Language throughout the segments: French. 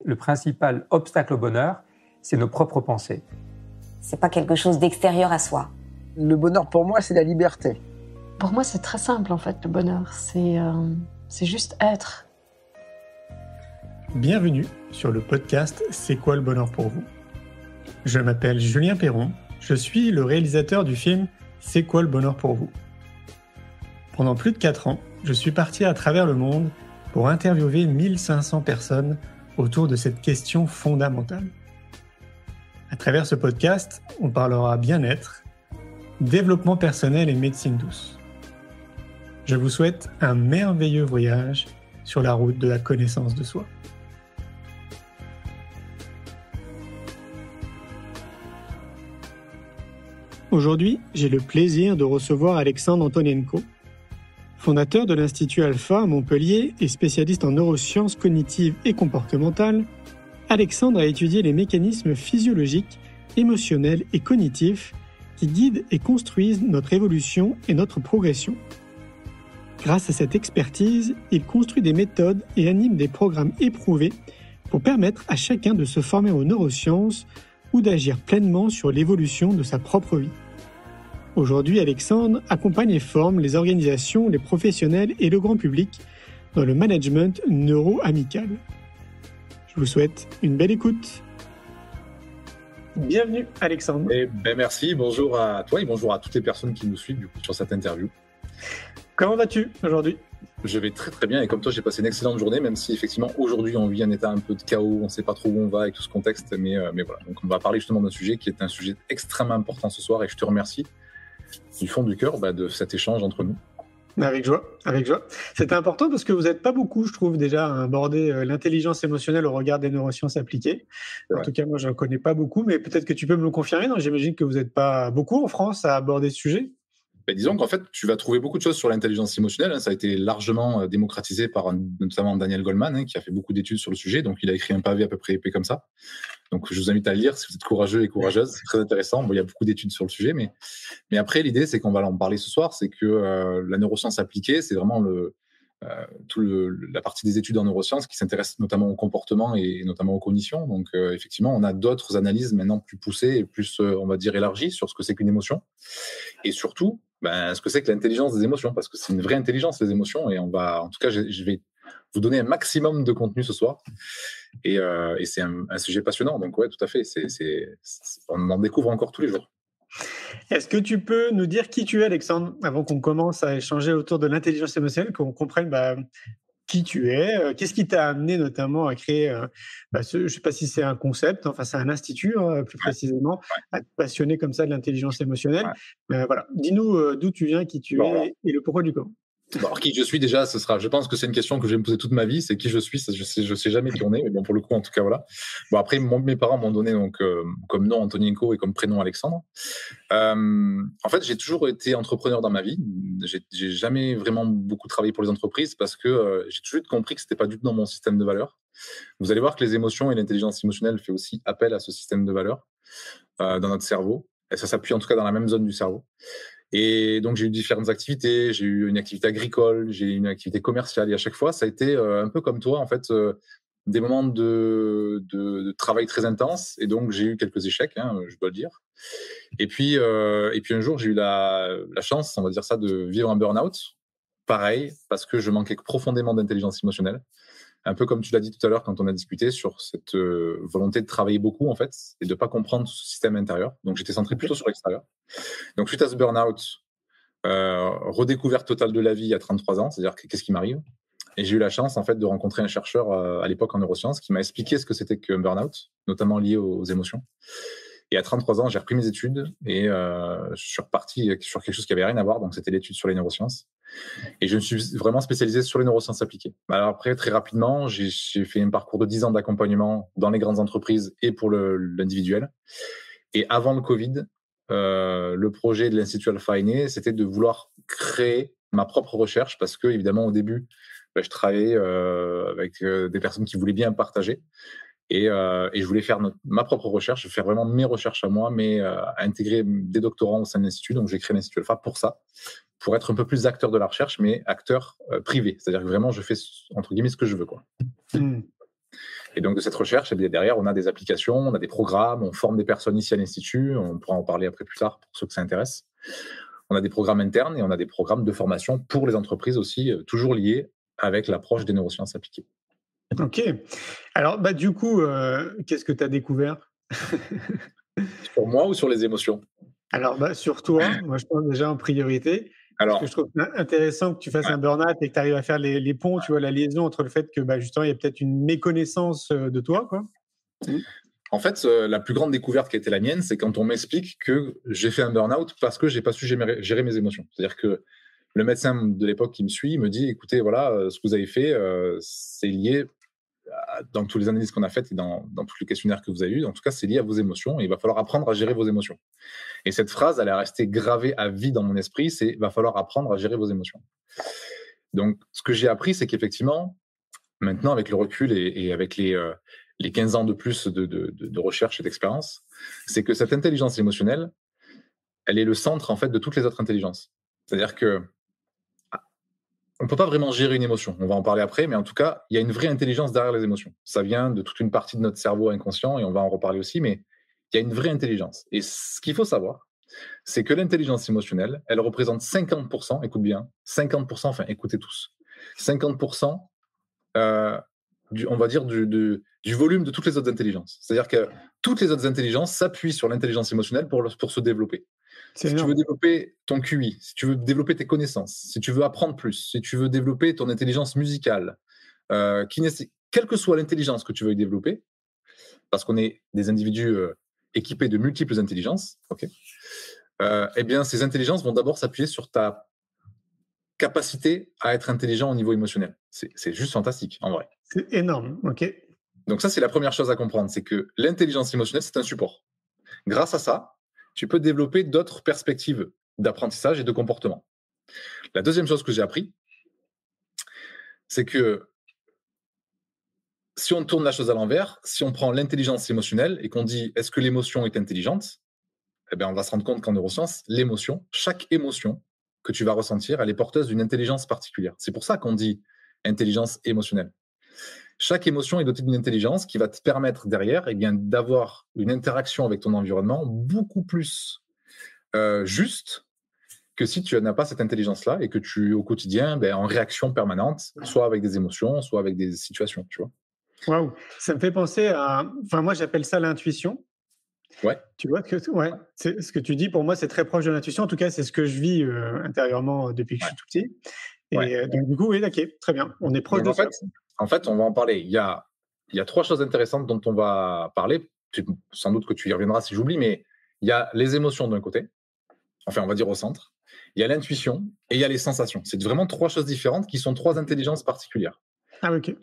le principal obstacle au bonheur, c'est nos propres pensées. C'est pas quelque chose d'extérieur à soi. Le bonheur pour moi, c'est la liberté. Pour moi, c'est très simple en fait, le bonheur. C'est juste être. Bienvenue sur le podcast C'est quoi le bonheur pour vous ? Je m'appelle Julien Perron, je suis le réalisateur du film C'est quoi le bonheur pour vous ? Pendant plus de 4 ans, je suis parti à travers le monde pour interviewer 1500 personnes autour de cette question fondamentale. À travers ce podcast, on parlera bien-être, développement personnel et médecine douce. Je vous souhaite un merveilleux voyage sur la route de la connaissance de soi. Aujourd'hui, j'ai le plaisir de recevoir Alexandre Antonienko. Fondateur de l'Institut Alpha à Montpellier et spécialiste en neurosciences cognitives et comportementales, Alexandre a étudié les mécanismes physiologiques, émotionnels et cognitifs qui guident et construisent notre évolution et notre progression. Grâce à cette expertise, il construit des méthodes et anime des programmes éprouvés pour permettre à chacun de se former aux neurosciences ou d'agir pleinement sur l'évolution de sa propre vie. Aujourd'hui, Alexandre accompagne et forme les organisations, les professionnels et le grand public dans le management neuro-amical. Je vous souhaite une belle écoute. Bienvenue Alexandre. Merci, bonjour à toi et bonjour à toutes les personnes qui nous suivent sur cette interview. Comment vas-tu aujourd'hui ? Je vais très très bien et comme toi j'ai passé une excellente journée, même si effectivement aujourd'hui on vit un état un peu de chaos, on ne sait pas trop où on va avec tout ce contexte, mais voilà. Donc on va parler justement d'un sujet qui est un sujet extrêmement important ce soir et je te remercie du fond du cœur de cet échange entre nous. Avec joie. C'était important parce que vous n'êtes pas beaucoup, je trouve, déjà à aborder l'intelligence émotionnelle au regard des neurosciences appliquées. En tout cas, moi, je ne connais pas beaucoup, mais peut-être que tu peux me le confirmer. Non, j'imagine que vous n'êtes pas beaucoup en France à aborder ce sujet. Disons qu'en fait, tu vas trouver beaucoup de choses sur l'intelligence émotionnelle. Ça a été largement démocratisé par notamment Daniel Goleman, qui a fait beaucoup d'études sur le sujet. Donc, il a écrit un pavé à peu près épais comme ça. Donc, je vous invite à le lire si vous êtes courageux et courageuse. C'est très intéressant. Bon, il y a beaucoup d'études sur le sujet. Mais après, l'idée, c'est qu'on va en parler ce soir. C'est que la neuroscience appliquée, c'est vraiment la partie des études en neurosciences qui s'intéresse notamment au comportement et notamment aux cognitions. Donc, effectivement, on a d'autres analyses maintenant plus poussées et plus, on va dire, élargies sur ce que c'est qu'une émotion. Et surtout, ce que c'est que l'intelligence des émotions, parce que c'est une vraie intelligence, les émotions, et en tout cas, je vais vous donner un maximum de contenu ce soir, et c'est un sujet passionnant, donc ouais, tout à fait, on en découvre encore tous les jours. Est-ce que tu peux nous dire qui tu es, Alexandre, avant qu'on commence à échanger autour de l'intelligence émotionnelle, qu'on comprenne qui tu es, qu'est-ce qui t'a amené notamment à créer, je ne sais pas si c'est un concept, enfin c'est un institut plus précisément, à te passionner comme ça de l'intelligence émotionnelle. Voilà, dis-nous d'où tu viens, qui tu es et le pourquoi du comment. Alors, qui je suis déjà, je pense que c'est une question que je vais me poser toute ma vie, c'est qui je suis, je sais jamais qui on est, mais bon, pour le coup, en tout cas, voilà. Bon, après, mes parents m'ont donné donc, comme nom Antonienko et comme prénom Alexandre. En fait, j'ai toujours été entrepreneur dans ma vie. J'ai jamais vraiment beaucoup travaillé pour les entreprises parce que j'ai toujours compris que c'était pas du tout dans mon système de valeurs. Vous allez voir que les émotions et l'intelligence émotionnelle fait aussi appel à ce système de valeurs dans notre cerveau. Et ça s'appuie en tout cas dans la même zone du cerveau. Et donc, j'ai eu différentes activités. J'ai eu une activité agricole, j'ai eu une activité commerciale. Et à chaque fois, ça a été un peu comme toi, en fait, des moments de travail très intense. Et donc, j'ai eu quelques échecs, je dois le dire. Et puis un jour, j'ai eu la chance, on va dire ça, de vivre un burn-out. Pareil, parce que je manquais profondément d'intelligence émotionnelle. Un peu comme tu l'as dit tout à l'heure quand on a discuté sur cette volonté de travailler beaucoup, en fait, et de ne pas comprendre ce système intérieur. Donc, j'étais centré plutôt sur l'extérieur. Donc, suite à ce burn-out, redécouverte totale de la vie à 33 ans, c'est-à-dire qu'est-ce qui m'arrive ? Et j'ai eu la chance, en fait, de rencontrer un chercheur à l'époque en neurosciences qui m'a expliqué ce que c'était qu'un burn-out, notamment lié aux émotions. Et à 33 ans, j'ai repris mes études et je suis reparti sur quelque chose qui n'avait rien à voir. Donc, c'était l'étude sur les neurosciences. Et je me suis vraiment spécialisé sur les neurosciences appliquées. Alors après, très rapidement, j'ai fait un parcours de 10 ans d'accompagnement dans les grandes entreprises et pour l'individuel. Et avant le Covid, le projet de l'Institut Alpha est né, c'était de vouloir créer ma propre recherche parce que, évidemment, au début, je travaillais avec des personnes qui voulaient bien partager. Et je voulais faire ma propre recherche, faire vraiment mes recherches à moi, mais intégrer des doctorants au sein de l'Institut. Donc, j'ai créé l'Institut Alpha pour ça, pour être un peu plus acteur de la recherche, mais acteur privé. C'est-à-dire que vraiment, je fais, entre guillemets, ce que je veux, quoi. Et donc, de cette recherche, derrière, on a des applications, on a des programmes, on forme des personnes ici à l'Institut. On pourra en parler après plus tard pour ceux que ça intéresse. On a des programmes internes et on a des programmes de formation pour les entreprises aussi, toujours liés avec l'approche des neurosciences appliquées. Ok. Alors, du coup, qu'est-ce que tu as découvert? Sur moi ou sur les émotions? Alors, sur toi, moi, je pense déjà en priorité. Parce que je trouve intéressant que tu fasses un burn-out et que tu arrives à faire les ponts, tu vois, la liaison entre le fait que justement, il y a peut-être une méconnaissance de toi, quoi. En fait, la plus grande découverte qui a été la mienne, c'est quand on m'explique que j'ai fait un burn-out parce que j'ai pas su gérer mes émotions. C'est-à-dire que le médecin de l'époque qui me suit me dit, écoutez, voilà, ce que vous avez fait, c'est lié dans toutes les analyses qu'on a faites et dans tous les questionnaires que vous avez eus, en tout cas, c'est lié à vos émotions et il va falloir apprendre à gérer vos émotions. Et cette phrase, elle est restée gravée à vie dans mon esprit, c'est « va falloir apprendre à gérer vos émotions ». Donc, ce que j'ai appris, c'est qu'effectivement, maintenant, avec le recul et avec les 15 ans de plus de recherche et d'expérience, c'est que cette intelligence émotionnelle, elle est le centre, en fait, de toutes les autres intelligences. C'est-à-dire que on ne peut pas vraiment gérer une émotion. On va en parler après, mais en tout cas, il y a une vraie intelligence derrière les émotions. Ça vient de toute une partie de notre cerveau inconscient, et on va en reparler aussi, mais il y a une vraie intelligence. Et ce qu'il faut savoir, c'est que l'intelligence émotionnelle, elle représente 50%, écoute bien, 50%, enfin écoutez tous, 50%, on va dire, du volume de toutes les autres intelligences. C'est-à-dire que toutes les autres intelligences s'appuient sur l'intelligence émotionnelle pour se développer. Si tu veux développer ton QI, si tu veux développer tes connaissances, si tu veux apprendre plus, si tu veux développer ton intelligence musicale, quelle que soit l'intelligence que tu veuilles développer, parce qu'on est des individus équipés de multiples intelligences, eh bien, ces intelligences vont d'abord s'appuyer sur ta capacité à être intelligent au niveau émotionnel. C'est juste fantastique, en vrai. C'est énorme, ok. Donc ça, c'est la première chose à comprendre, c'est que l'intelligence émotionnelle, c'est un support. Grâce à ça, tu peux développer d'autres perspectives d'apprentissage et de comportement. La deuxième chose que j'ai appris, c'est que si on tourne la chose à l'envers, si on prend l'intelligence émotionnelle et qu'on dit est-ce que l'émotion est intelligente, eh bien, on va se rendre compte qu'en neurosciences, l'émotion, chaque émotion que tu vas ressentir, elle est porteuse d'une intelligence particulière. C'est pour ça qu'on dit intelligence émotionnelle. Chaque émotion est dotée d'une intelligence qui va te permettre derrière d'avoir une interaction avec ton environnement beaucoup plus juste que si tu n'as pas cette intelligence-là et que tu, au quotidien, en réaction permanente, soit avec des émotions, soit avec des situations, tu vois. Waouh, ça me fait penser à... Enfin, moi, j'appelle ça l'intuition. Ouais. Tu vois, c'est ce que tu dis, pour moi, c'est très proche de l'intuition. En tout cas, c'est ce que je vis intérieurement depuis que je suis tout petit. Et donc, du coup, oui, ok, très bien. On est proche de ça. En fait, on va en parler. Il y a 3 choses intéressantes dont on va parler. Sans doute que tu y reviendras si j'oublie, mais il y a les émotions d'un côté, enfin, on va dire au centre. Il y a l'intuition et il y a les sensations. C'est vraiment 3 choses différentes qui sont 3 intelligences particulières. Ah, ok.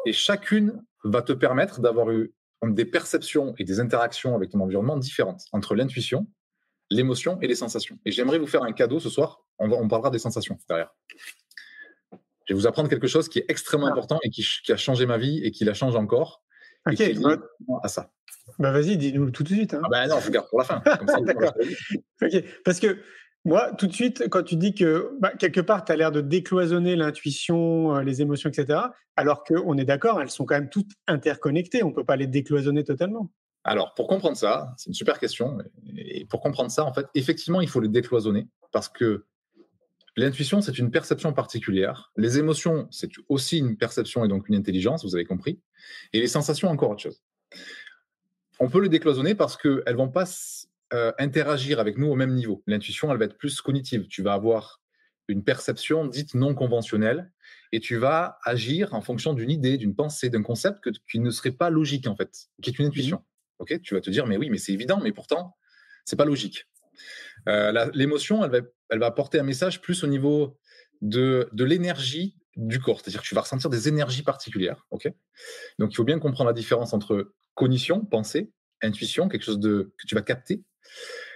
Et chacune va te permettre d'avoir eu des perceptions et des interactions avec ton environnement différentes entre l'intuition, l'émotion et les sensations. Et j'aimerais vous faire un cadeau ce soir. On parlera des sensations derrière. Je vais vous apprendre quelque chose qui est extrêmement important et qui a changé ma vie et qui la change encore. Ok, et qui est lié à ça. Vas-y, dis-nous tout de suite. Hein. Non, je garde pour la fin. Comme ça, d'accord. Ok, parce que moi, tout de suite, quand tu dis que quelque part, tu as l'air de décloisonner l'intuition, les émotions, etc., alors qu'on est d'accord, elles sont quand même toutes interconnectées. On ne peut pas les décloisonner totalement. Alors, pour comprendre ça, c'est une super question. Et pour comprendre ça, en fait, effectivement, il faut les décloisonner parce que l'intuition, c'est une perception particulière. Les émotions, c'est aussi une perception et donc une intelligence, vous avez compris. Et les sensations, encore autre chose. On peut les décloisonner parce qu'elles ne vont pas interagir avec nous au même niveau. L'intuition, elle va être plus cognitive. Tu vas avoir une perception dite non conventionnelle et tu vas agir en fonction d'une idée, d'une pensée, d'un concept qui ne serait pas logique, en fait, qui est une intuition. Okay, tu vas te dire, mais oui, mais c'est évident, mais pourtant, c'est pas logique. L'émotion, elle va apporter un message plus au niveau de l'énergie du corps. C'est-à-dire que tu vas ressentir des énergies particulières. Okay, donc, il faut bien comprendre la différence entre cognition, pensée, intuition, quelque chose que tu vas capter.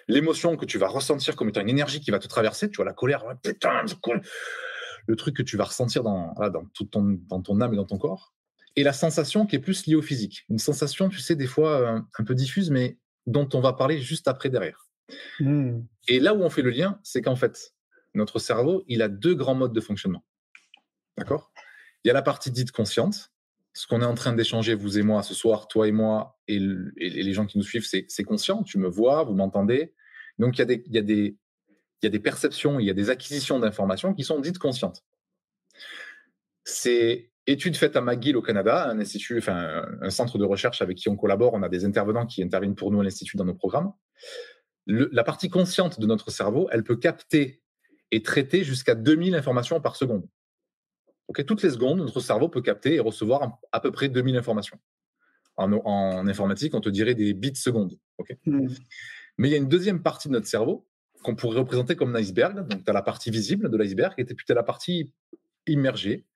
L'émotion que tu vas ressentir comme étant une énergie qui va te traverser. Tu vois, la colère, putain, le truc que tu vas ressentir dans ton âme et dans ton corps. Et la sensation qui est plus liée au physique. Une sensation, tu sais, des fois un peu diffuse, mais dont on va parler juste après derrière. Et là où on fait le lien, c'est qu'en fait, notre cerveau, il a 2 grands modes de fonctionnement. D'accord ? Il y a la partie dite consciente, ce qu'on est en train d'échanger, vous et moi, ce soir, toi et moi, et les gens qui nous suivent, c'est conscient. Tu me vois, vous m'entendez. Donc, il y a des perceptions, il y a des acquisitions d'informations qui sont dites conscientes. C'est étude faite à McGill au Canada, un centre de recherche avec qui on collabore. On a des intervenants qui interviennent pour nous à l'Institut dans nos programmes. La partie consciente de notre cerveau, elle peut capter et traiter jusqu'à 2000 informations par seconde. Okay, toutes les secondes, notre cerveau peut capter et recevoir à peu près 2000 informations. En informatique, on te dirait des bits secondes. Okay. Mais il y a une deuxième partie de notre cerveau qu'on pourrait représenter comme un iceberg. Donc, tu as la partie visible de l'iceberg et puis tu as la partie immergée.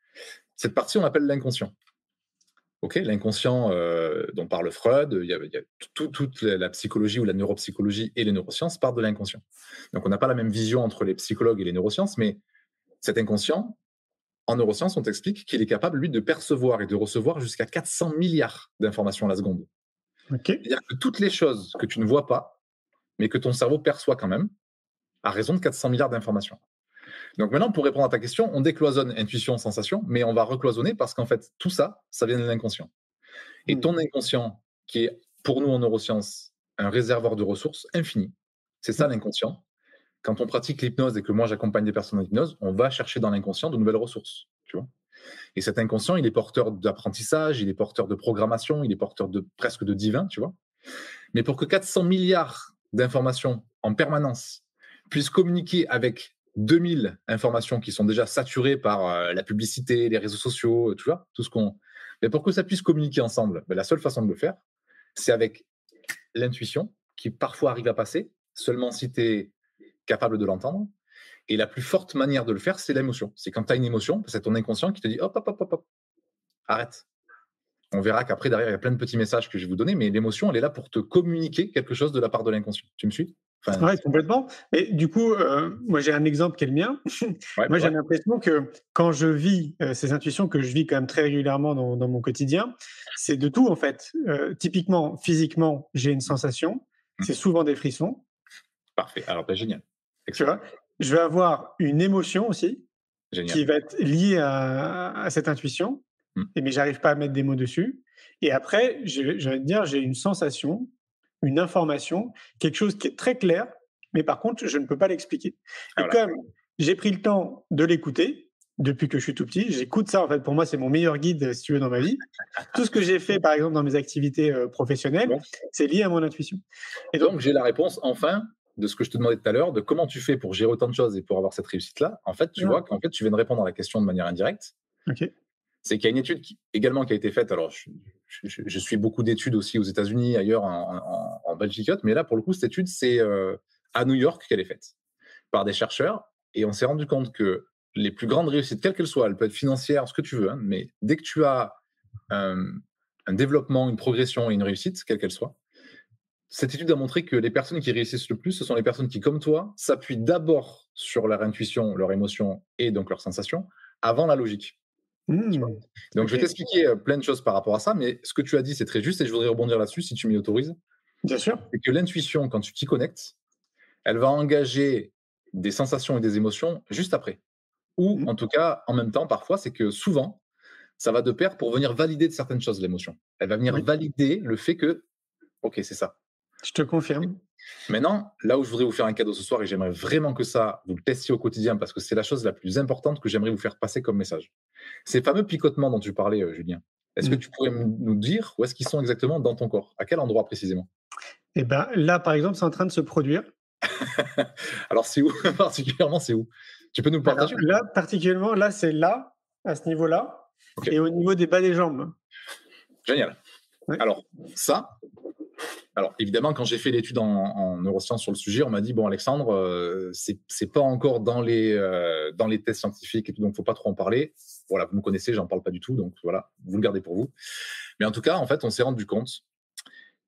Cette partie, on l'appelle l'inconscient. Okay, l'inconscient dont parle Freud, il y a toute la psychologie ou la neuropsychologie et les neurosciences partent de l'inconscient. Donc, on n'a pas la même vision entre les psychologues et les neurosciences, mais cet inconscient, en neurosciences, on t'explique qu'il est capable, lui, de percevoir et de recevoir jusqu'à 400 milliards d'informations à la seconde. Okay. C'est-à-dire que toutes les choses que tu ne vois pas, mais que ton cerveau perçoit quand même, à raison de 400 milliards d'informations. Donc maintenant, pour répondre à ta question, on décloisonne intuition, sensation, mais on va recloisonner parce qu'en fait, tout ça, ça vient de l'inconscient. Et ton inconscient, qui est pour nous en neurosciences un réservoir de ressources infini, c'est ça l'inconscient. Quand on pratique l'hypnose et que moi j'accompagne des personnes en hypnose, on va chercher dans l'inconscient de nouvelles ressources. Tu vois. Et cet inconscient, il est porteur d'apprentissage, il est porteur de programmation, il est porteur presque de divin, tu vois. Mais pour que 400 milliards d'informations en permanence puissent communiquer avec 2000 informations qui sont déjà saturées par la publicité, les réseaux sociaux, tu vois, tout ce qu'on... Mais pour que ça puisse communiquer ensemble, la seule façon de le faire, c'est avec l'intuition, qui parfois arrive à passer, seulement si tu es capable de l'entendre. Et la plus forte manière de le faire, c'est l'émotion. C'est quand tu as une émotion, c'est ton inconscient qui te dit hop, hop, hop, hop, hop, arrête. On verra qu'après, derrière, il y a plein de petits messages que je vais vous donner, mais l'émotion, elle est là pour te communiquer quelque chose de la part de l'inconscient. Tu me suis ? Oui, complètement. Et du coup, moi, j'ai un exemple qui est le mien. Moi, j'ai l'impression que quand je vis ces intuitions que je vis quand même très régulièrement dans mon quotidien, c'est de tout, en fait. Typiquement, physiquement, j'ai une sensation. C'est souvent des frissons. Parfait. Alors, génial. Tu vois, je vais avoir une émotion aussi qui va être liée à cette intuition, mais j'arrive pas à mettre des mots dessus. Et après, je vais te dire, j'ai une sensation, une information, quelque chose qui est très clair, mais par contre, je ne peux pas l'expliquer. Et comme j'ai pris le temps de l'écouter, depuis que je suis tout petit, j'écoute ça, en fait, pour moi, c'est mon meilleur guide, si tu veux, dans ma vie. Tout ce que j'ai fait, par exemple, dans mes activités professionnelles, c'est lié à mon intuition. Et donc, j'ai la réponse, enfin, de ce que je te demandais tout à l'heure, de comment tu fais pour gérer autant de choses et pour avoir cette réussite-là. En fait, tu vois qu'en fait, tu viens de répondre à la question de manière indirecte. Okay. C'est qu'il y a une étude également qui a été faite. Alors, je suis beaucoup d'études aussi aux États-Unis, ailleurs, en Belgique, mais là, pour le coup, cette étude, c'est à New York qu'elle est faite par des chercheurs. Et on s'est rendu compte que les plus grandes réussites, quelles qu'elles soient, elles peuvent être financières, ce que tu veux, mais dès que tu as un développement, une progression et une réussite, quelle qu'elle soit, cette étude a montré que les personnes qui réussissent le plus, ce sont les personnes qui, comme toi, s'appuient d'abord sur leur intuition, leur émotion et donc leurs sensations, avant la logique. Donc, je vais t'expliquer plein de choses par rapport à ça, mais ce que tu as dit, c'est très juste et je voudrais rebondir là-dessus, si tu m'y autorises. Bien sûr. C'est que l'intuition, quand tu t'y connectes, elle va engager des sensations et des émotions juste après. Ou, en tout cas, en même temps, parfois, c'est que souvent, ça va de pair pour venir valider de certaines choses, l'émotion. Elle va venir valider le fait que, OK, c'est ça. Je te confirme. Maintenant, là où je voudrais vous faire un cadeau ce soir, et j'aimerais vraiment que ça, vous le testiez au quotidien, parce que c'est la chose la plus importante que j'aimerais vous faire passer comme message. Ces fameux picotements dont tu parlais, Julien, est-ce que tu pourrais nous dire où est-ce qu'ils sont exactement dans ton corps? À quel endroit précisément? Eh ben, là, par exemple, c'est en train de se produire. Alors, c'est où? Particulièrement, c'est où? Tu peux nous le partager? Alors, là, particulièrement, là, c'est là, à ce niveau-là, et au niveau des bas des jambes. Génial. Ouais. Alors, ça... Alors, évidemment, quand j'ai fait l'étude en neurosciences sur le sujet, on m'a dit, bon, Alexandre, c'est pas encore dans les tests scientifiques et tout, donc il ne faut pas trop en parler. Voilà, vous me connaissez, j'en parle pas du tout, donc voilà, vous le gardez pour vous. Mais en tout cas, en fait, on s'est rendu compte,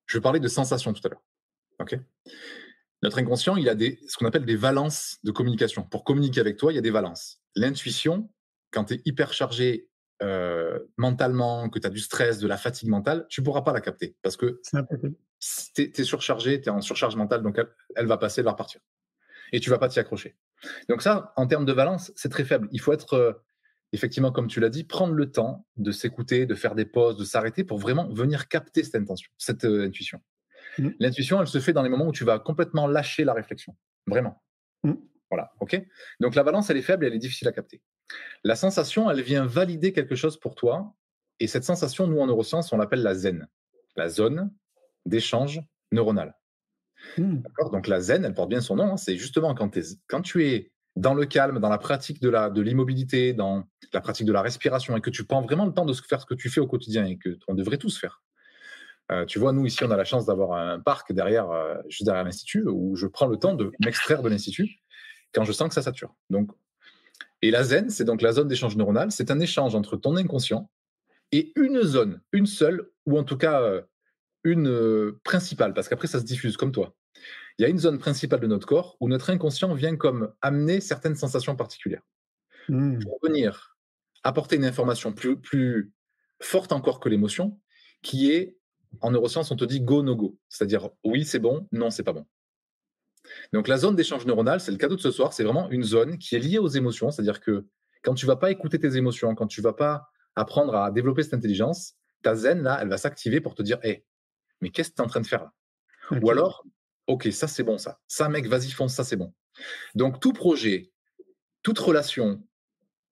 je parlais de sensations tout à l'heure. Okay. Notre inconscient, il a ce qu'on appelle des valences de communication. Pour communiquer avec toi, il y a des valences. L'intuition, quand tu es hyper chargé mentalement, que tu as du stress, de la fatigue mentale, tu ne pourras pas la capter parce que tu es surchargé, tu es en surcharge mentale, donc elle va passer, elle va repartir. Et tu ne vas pas t'y accrocher. Donc ça, en termes de valence, c'est très faible. Il faut être effectivement, comme tu l'as dit, prendre le temps de s'écouter, de faire des pauses, de s'arrêter pour vraiment venir capter cette intention, cette intuition. L'intuition, elle se fait dans les moments où tu vas complètement lâcher la réflexion. Vraiment. Voilà, ok. Donc la valence, elle est faible et elle est difficile à capter. La sensation, elle vient valider quelque chose pour toi. Et cette sensation, nous, en neurosciences, on l'appelle la zen, la zone d'échange neuronal. D'accord. Donc la zen, elle porte bien son nom. Hein, c'est justement quand tu es dans le calme, dans la pratique de l'immobilité, dans la pratique de la respiration, et que tu prends vraiment le temps de faire ce que tu fais au quotidien et qu'on devrait tous faire. Tu vois, nous, ici, on a la chance d'avoir un parc juste derrière l'Institut, où je prends le temps de m'extraire de l'Institut quand je sens que ça sature. Donc, et la zen, c'est donc la zone d'échange neuronal. C'est un échange entre ton inconscient et une zone, une seule, ou en tout cas une principale, parce qu'après, ça se diffuse comme toi. Il y a une zone principale de notre corps où notre inconscient vient comme amener certaines sensations particulières. Pour venir apporter une information plus forte encore que l'émotion, qui est, en neurosciences, on te dit go, no go. C'est-à-dire, oui, c'est bon, non, c'est pas bon. Donc, la zone d'échange neuronal, c'est le cadeau de ce soir, c'est vraiment une zone qui est liée aux émotions. C'est-à-dire que quand tu vas pas écouter tes émotions, quand tu vas pas apprendre à développer cette intelligence, ta zen, là, elle va s'activer pour te dire, hey, mais qu'est-ce que tu es en train de faire là? Ou alors, ok, ça c'est bon, ça. Ça, mec, vas-y, fonce, ça c'est bon. Donc, tout projet, toute relation,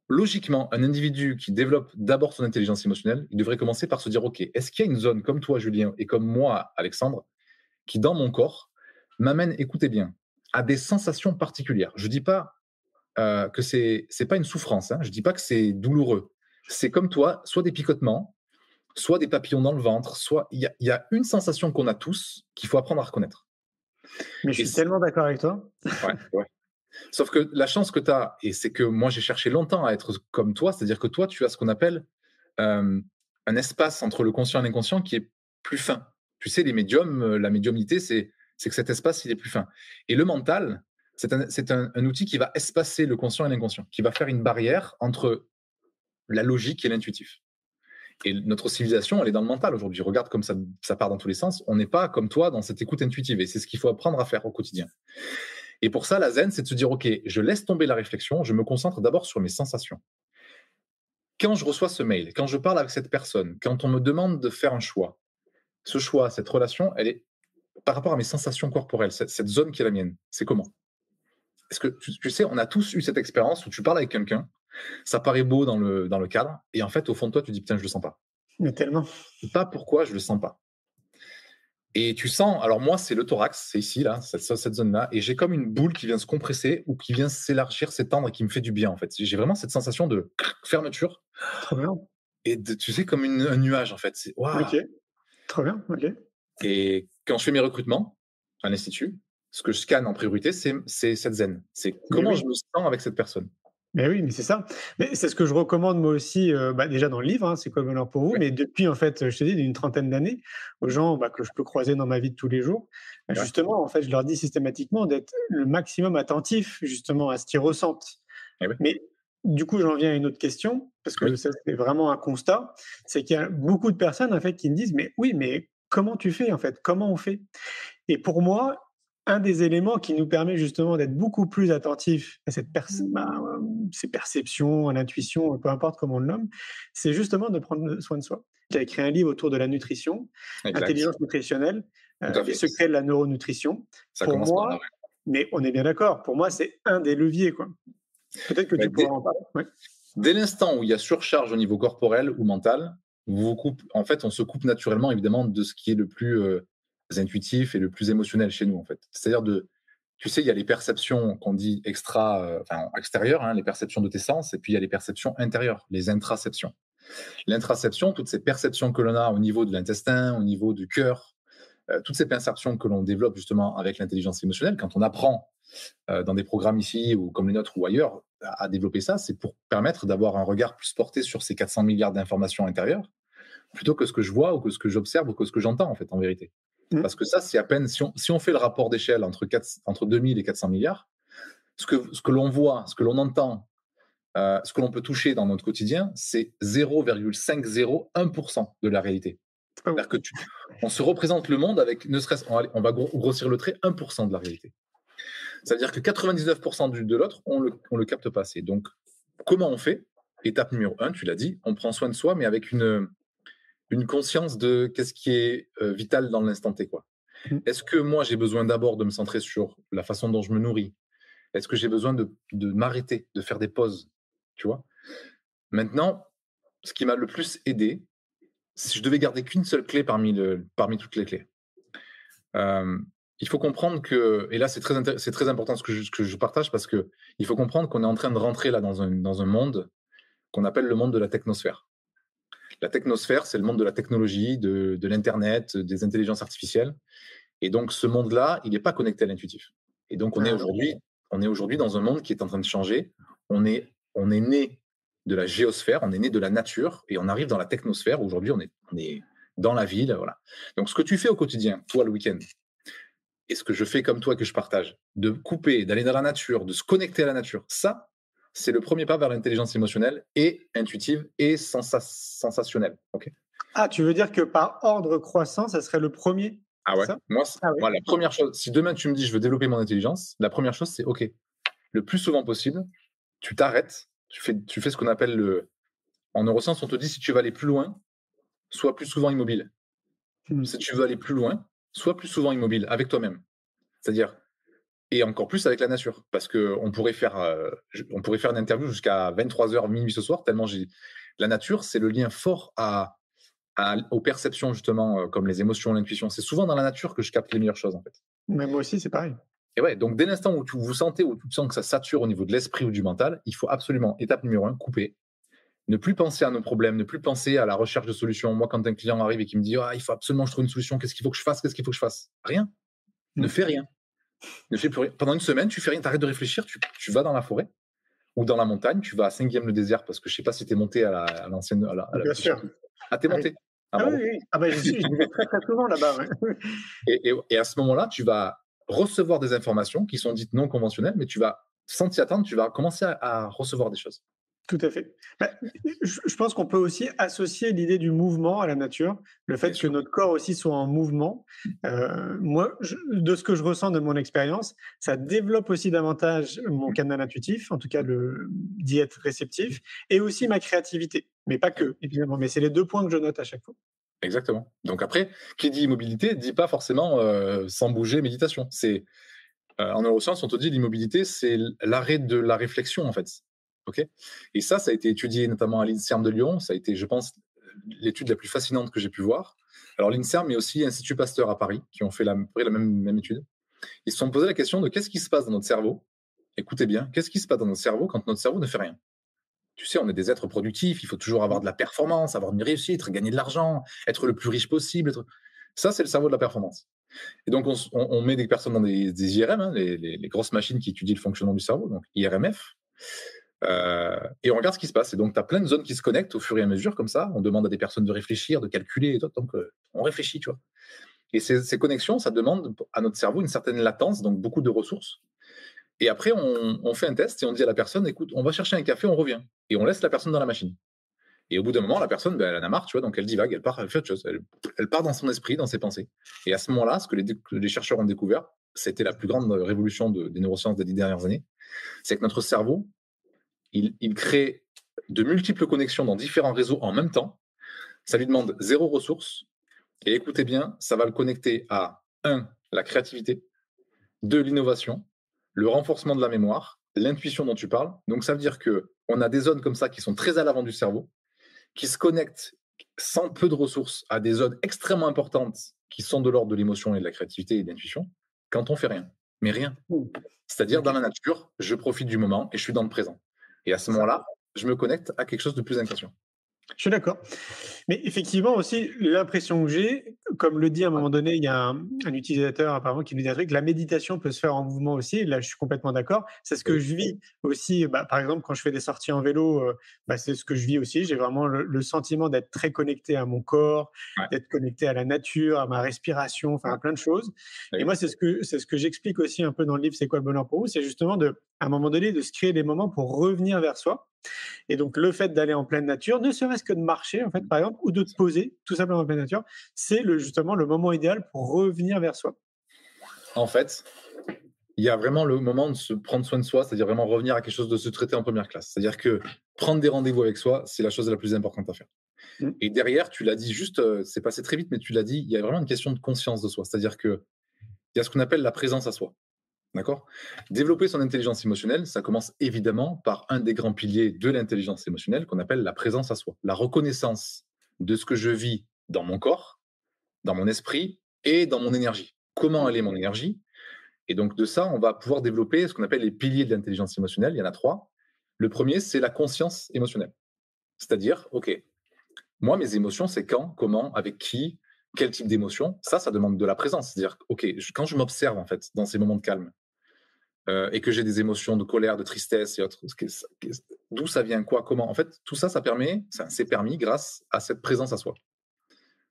logiquement, un individu qui développe d'abord son intelligence émotionnelle, il devrait commencer par se dire, ok, est-ce qu'il y a une zone comme toi, Julien, et comme moi, Alexandre, qui, dans mon corps, m'amène, écoutez bien, à des sensations particulières. Je ne dis pas que c'est pas une souffrance, hein, je ne dis pas que c'est douloureux. C'est comme toi, soit des picotements, soit des papillons dans le ventre, soit il y a une sensation qu'on a tous qu'il faut apprendre à reconnaître. Mais je suis tellement d'accord avec toi. Ouais. Sauf que la chance que tu as, et c'est que moi j'ai cherché longtemps à être comme toi, c'est-à-dire que toi tu as ce qu'on appelle un espace entre le conscient et l'inconscient qui est plus fin. Tu sais, les médiums, la médiumnité, c'est que cet espace il est plus fin. Et le mental, c'est un outil qui va espacer le conscient et l'inconscient, qui va faire une barrière entre la logique et l'intuitif. Et notre civilisation, elle est dans le mental aujourd'hui. Regarde comme ça part dans tous les sens. On n'est pas comme toi dans cette écoute intuitive. Et c'est ce qu'il faut apprendre à faire au quotidien. Et pour ça, la zen, c'est de se dire, OK, je laisse tomber la réflexion. Je me concentre d'abord sur mes sensations. Quand je reçois ce mail, quand je parle avec cette personne, quand on me demande de faire un choix, ce choix, cette relation, elle est par rapport à mes sensations corporelles, cette zone qui est la mienne. C'est comment? Est-ce que tu sais, on a tous eu cette expérience où tu parles avec quelqu'un, ça paraît beau dans le cadre, et en fait, au fond de toi, tu dis, putain, je le sens pas. Mais tellement. Je sais pas pourquoi je le sens pas. Et tu sens, alors moi, c'est le thorax, c'est ici, là, cette zone-là, et j'ai comme une boule qui vient se compresser ou qui vient s'élargir, s'étendre et qui me fait du bien, en fait. J'ai vraiment cette sensation de fermeture. Trop bien. Et tu sais, comme un nuage, en fait. C'est, waouh. Ok. Trop bien, ok. Et quand je fais mes recrutements à l'Institut, ce que je scanne en priorité, c'est cette zen. C'est comment je me sens avec cette personne. Mais oui, mais c'est ça. Mais c'est ce que je recommande moi aussi, déjà dans le livre, hein, c'est quoi le bonheur pour vous, mais depuis en fait, je te dis, d'une trentaine d'années, aux gens que je peux croiser dans ma vie de tous les jours, justement, en fait, je leur dis systématiquement d'être le maximum attentif justement à ce qu'ils ressentent. Mais du coup, j'en viens à une autre question, parce que ça, c'est vraiment un constat, c'est qu'il y a beaucoup de personnes en fait qui me disent, mais oui, mais comment tu fais en fait? Comment on fait? Et pour moi, un des éléments qui nous permet justement d'être beaucoup plus attentifs à ces perceptions, à l'intuition, peu importe comment on le nomme, c'est justement de prendre soin de soi. J'ai écrit un livre autour de la nutrition, intelligence nutritionnelle, les secrets de la neuronutrition. Ça pour commence moi, mais on est bien d'accord, pour moi, c'est un des leviers, quoi. Peut-être que tu pourras en parler. Ouais. Dès l'instant où il y a surcharge au niveau corporel ou mental, en fait, on se coupe naturellement, évidemment, de ce qui est le plus intuitif et le plus émotionnel chez nous, en fait. C'est-à-dire tu sais, il y a les perceptions qu'on dit extérieures, hein, les perceptions de tes sens, et puis il y a les perceptions intérieures, les intraceptions. L'intraception, toutes ces perceptions que l'on a au niveau de l'intestin, au niveau du cœur, toutes ces perceptions que l'on développe justement avec l'intelligence émotionnelle, quand on apprend dans des programmes ici ou comme les nôtres ou ailleurs à développer ça, c'est pour permettre d'avoir un regard plus porté sur ces 400 milliards d'informations intérieures, plutôt que ce que je vois ou que ce que j'observe ou que ce que j'entends, en fait, en vérité. Parce que ça, c'est à peine, si on fait le rapport d'échelle entre 2000 et 400 milliards, ce que l'on voit, ce que l'on entend, ce que l'on peut toucher dans notre quotidien, c'est 0,501% de la réalité. C'est-à-dire que on se représente le monde avec, ne serait-ce, on va grossir le trait, 1% de la réalité. Ça veut dire que 99% de l'autre, on le capte pas assez. Donc, comment on fait? étape numéro 1, tu l'as dit, on prend soin de soi, mais avec une conscience de qu'est-ce qui est vital dans l'instant T, quoi. Est-ce que moi, j'ai besoin d'abord de me centrer sur la façon dont je me nourris? Est-ce que j'ai besoin de m'arrêter, de faire des pauses, tu vois? Maintenant, ce qui m'a le plus aidé, si je devais garder qu'une seule clé parmi toutes les clés, il faut comprendre que, et là c'est très important ce que je partage, parce que il faut comprendre qu'on est en train de rentrer là dans un monde qu'on appelle le monde de la technosphère. La technosphère, c'est le monde de la technologie, de l'internet, des intelligences artificielles. Et donc ce monde-là, il n'est pas connecté à l'intuitif. Et donc on est aujourd'hui dans un monde qui est en train de changer. On est né de la géosphère, on est né de la nature, et on arrive dans la technosphère. Aujourd'hui, on est dans la ville, voilà. Donc ce que tu fais au quotidien, toi le week-end, et ce que je fais comme toi, que je partage, de couper, d'aller dans la nature, de se connecter à la nature, ça, c'est le premier pas vers l'intelligence émotionnelle et intuitive et sensationnelle. Okay. Ah, tu veux dire que par ordre croissant, ça serait le premier? Ah ouais. Moi, la première chose, si demain tu me dis je veux développer mon intelligence, la première chose c'est OK. Le plus souvent possible, tu t'arrêtes, tu fais ce qu'on appelle en neurosciences, on te dit si tu veux aller plus loin, sois plus souvent immobile. Si tu veux aller plus loin, sois plus souvent immobile avec toi-même. C'est-à-dire, et encore plus avec la nature, parce qu'on pourrait faire une interview jusqu'à 23h, minuit ce soir, tellement la nature, c'est le lien fort aux perceptions, justement, comme les émotions, l'intuition. C'est souvent dans la nature que je capte les meilleures choses, en fait. Mais moi aussi, c'est pareil. Et ouais, donc dès l'instant où tu sens que ça sature au niveau de l'esprit ou du mental, il faut absolument, étape numéro 1, couper. Ne plus penser à nos problèmes, ne plus penser à la recherche de solutions. Moi, quand un client arrive et qui me dit il faut absolument que je trouve une solution, qu'est-ce qu'il faut que je fasse? Rien. Ne fais rien. Ne fais plus rien. Pendant une semaine, tu fais rien, tu arrêtes de réfléchir, tu vas dans la forêt ou dans la montagne, tu vas à Saint-Guillaume-le-Désert, parce que je ne sais pas si tu es monté à l'ancienne. Bien sûr. Ah, t'es monté. Oui. Je vais très très souvent là-bas. Ouais. Et à ce moment-là, tu vas recevoir des informations qui sont dites non conventionnelles, mais tu vas, sans t'y attendre, tu vas commencer à recevoir des choses. Tout à fait. Je pense qu'on peut aussi associer l'idée du mouvement à la nature, le fait que notre corps aussi soit en mouvement. Moi, de ce que je ressens de mon expérience, ça développe aussi davantage mon canal intuitif, en tout cas d'y être réceptif, et aussi ma créativité. Mais pas que, évidemment. Mais c'est les 2 points que je note à chaque fois. Exactement. Donc après, qui dit immobilité, dit pas forcément sans bouger, méditation. En neurosciences, on te dit l'immobilité, c'est l'arrêt de la réflexion, en fait. Okay. Et ça a été étudié notamment à l'INSERM de Lyon. Ça a été, je pense, l'étude la plus fascinante que j'ai pu voir. Alors l'INSERM, mais aussi l'Institut Pasteur à Paris, qui ont fait la même étude. Ils se sont posé la question de qu'est-ce qui se passe dans notre cerveau. Écoutez bien, qu'est-ce qui se passe dans notre cerveau quand notre cerveau ne fait rien? Tu sais, on est des êtres productifs, il faut toujours avoir de la performance, avoir une réussite, gagner de l'argent, être le plus riche possible. Ça, c'est le cerveau de la performance. Et donc, on met des personnes dans des IRM, hein, les grosses machines qui étudient le fonctionnement du cerveau, donc IRMF. Et on regarde ce qui se passe. Et donc, tu as plein de zones qui se connectent au fur et à mesure, comme ça. On demande à des personnes de réfléchir, de calculer, et tout, donc on réfléchit, tu vois. Et ces connexions, ça demande à notre cerveau une certaine latence, donc beaucoup de ressources. Et après, on fait un test et on dit à la personne, écoute, on va chercher un café, on revient. Et on laisse la personne dans la machine. Et au bout d'un moment, la personne, elle en a marre, tu vois, donc elle divague, elle fait autre chose. Elle part dans son esprit, dans ses pensées. Et à ce moment-là, ce que les chercheurs ont découvert, c'était la plus grande révolution des neurosciences des 10 dernières années, c'est que notre cerveau, il crée de multiples connexions dans différents réseaux en même temps. Ça lui demande 0 ressources. Et écoutez bien, ça va le connecter à 1, la créativité, 2, l'innovation, le renforcement de la mémoire, l'intuition dont tu parles. Donc ça veut dire qu'on a des zones comme ça qui sont très à l'avant du cerveau, qui se connectent sans peu de ressources à des zones extrêmement importantes qui sont de l'ordre de l'émotion et de la créativité et de l'intuition, quand on fait rien. Mais rien. C'est-à-dire, dans la nature, je profite du moment et je suis dans le présent. Et à ce moment-là, je me connecte à quelque chose de plus inconscient. Je suis d'accord. Mais effectivement aussi, l'impression que j'ai, comme le dit à un moment donné, il y a un utilisateur apparemment qui nous dit un truc, la méditation peut se faire en mouvement aussi. Et là, je suis complètement d'accord. C'est ce que je vis aussi. Par exemple, quand je fais des sorties en vélo, c'est ce que je vis aussi. J'ai vraiment le sentiment d'être très connecté à mon corps, d'être connecté à la nature, à ma respiration, enfin à plein de choses. Et moi, c'est ce que j'explique aussi un peu dans le livre « C'est quoi le bonheur pour vous ?» C'est justement à un moment donné, de se créer des moments pour revenir vers soi. Et donc, le fait d'aller en pleine nature, ne serait-ce que de marcher, en fait, par exemple, ou de te poser tout simplement en pleine nature, c'est justement le moment idéal pour revenir vers soi. En fait, il y a vraiment le moment de se prendre soin de soi, c'est-à-dire vraiment revenir à quelque chose de se traiter en première classe. C'est-à-dire que prendre des rendez-vous avec soi, c'est la chose la plus importante à faire. Et derrière, tu l'as dit juste, c'est passé très vite, mais tu l'as dit, il y a vraiment une question de conscience de soi. C'est-à-dire qu'il y a ce qu'on appelle la présence à soi. D'accord? Développer son intelligence émotionnelle, ça commence évidemment par un des grands piliers de l'intelligence émotionnelle qu'on appelle la présence à soi. La reconnaissance de ce que je vis dans mon corps, dans mon esprit et dans mon énergie. Comment elle est mon énergie? Et donc de ça, on va pouvoir développer ce qu'on appelle les piliers de l'intelligence émotionnelle. Il y en a 3. Le premier, c'est la conscience émotionnelle. C'est-à-dire, OK, moi, mes émotions, c'est quand, comment, avec qui, quel type d'émotion. Ça demande de la présence. C'est-à-dire, OK, quand je m'observe, en fait, dans ces moments de calme, et que j'ai des émotions de colère, de tristesse et autres, d'où ça vient, quoi, comment. En fait, tout ça, c'est permis grâce à cette présence à soi.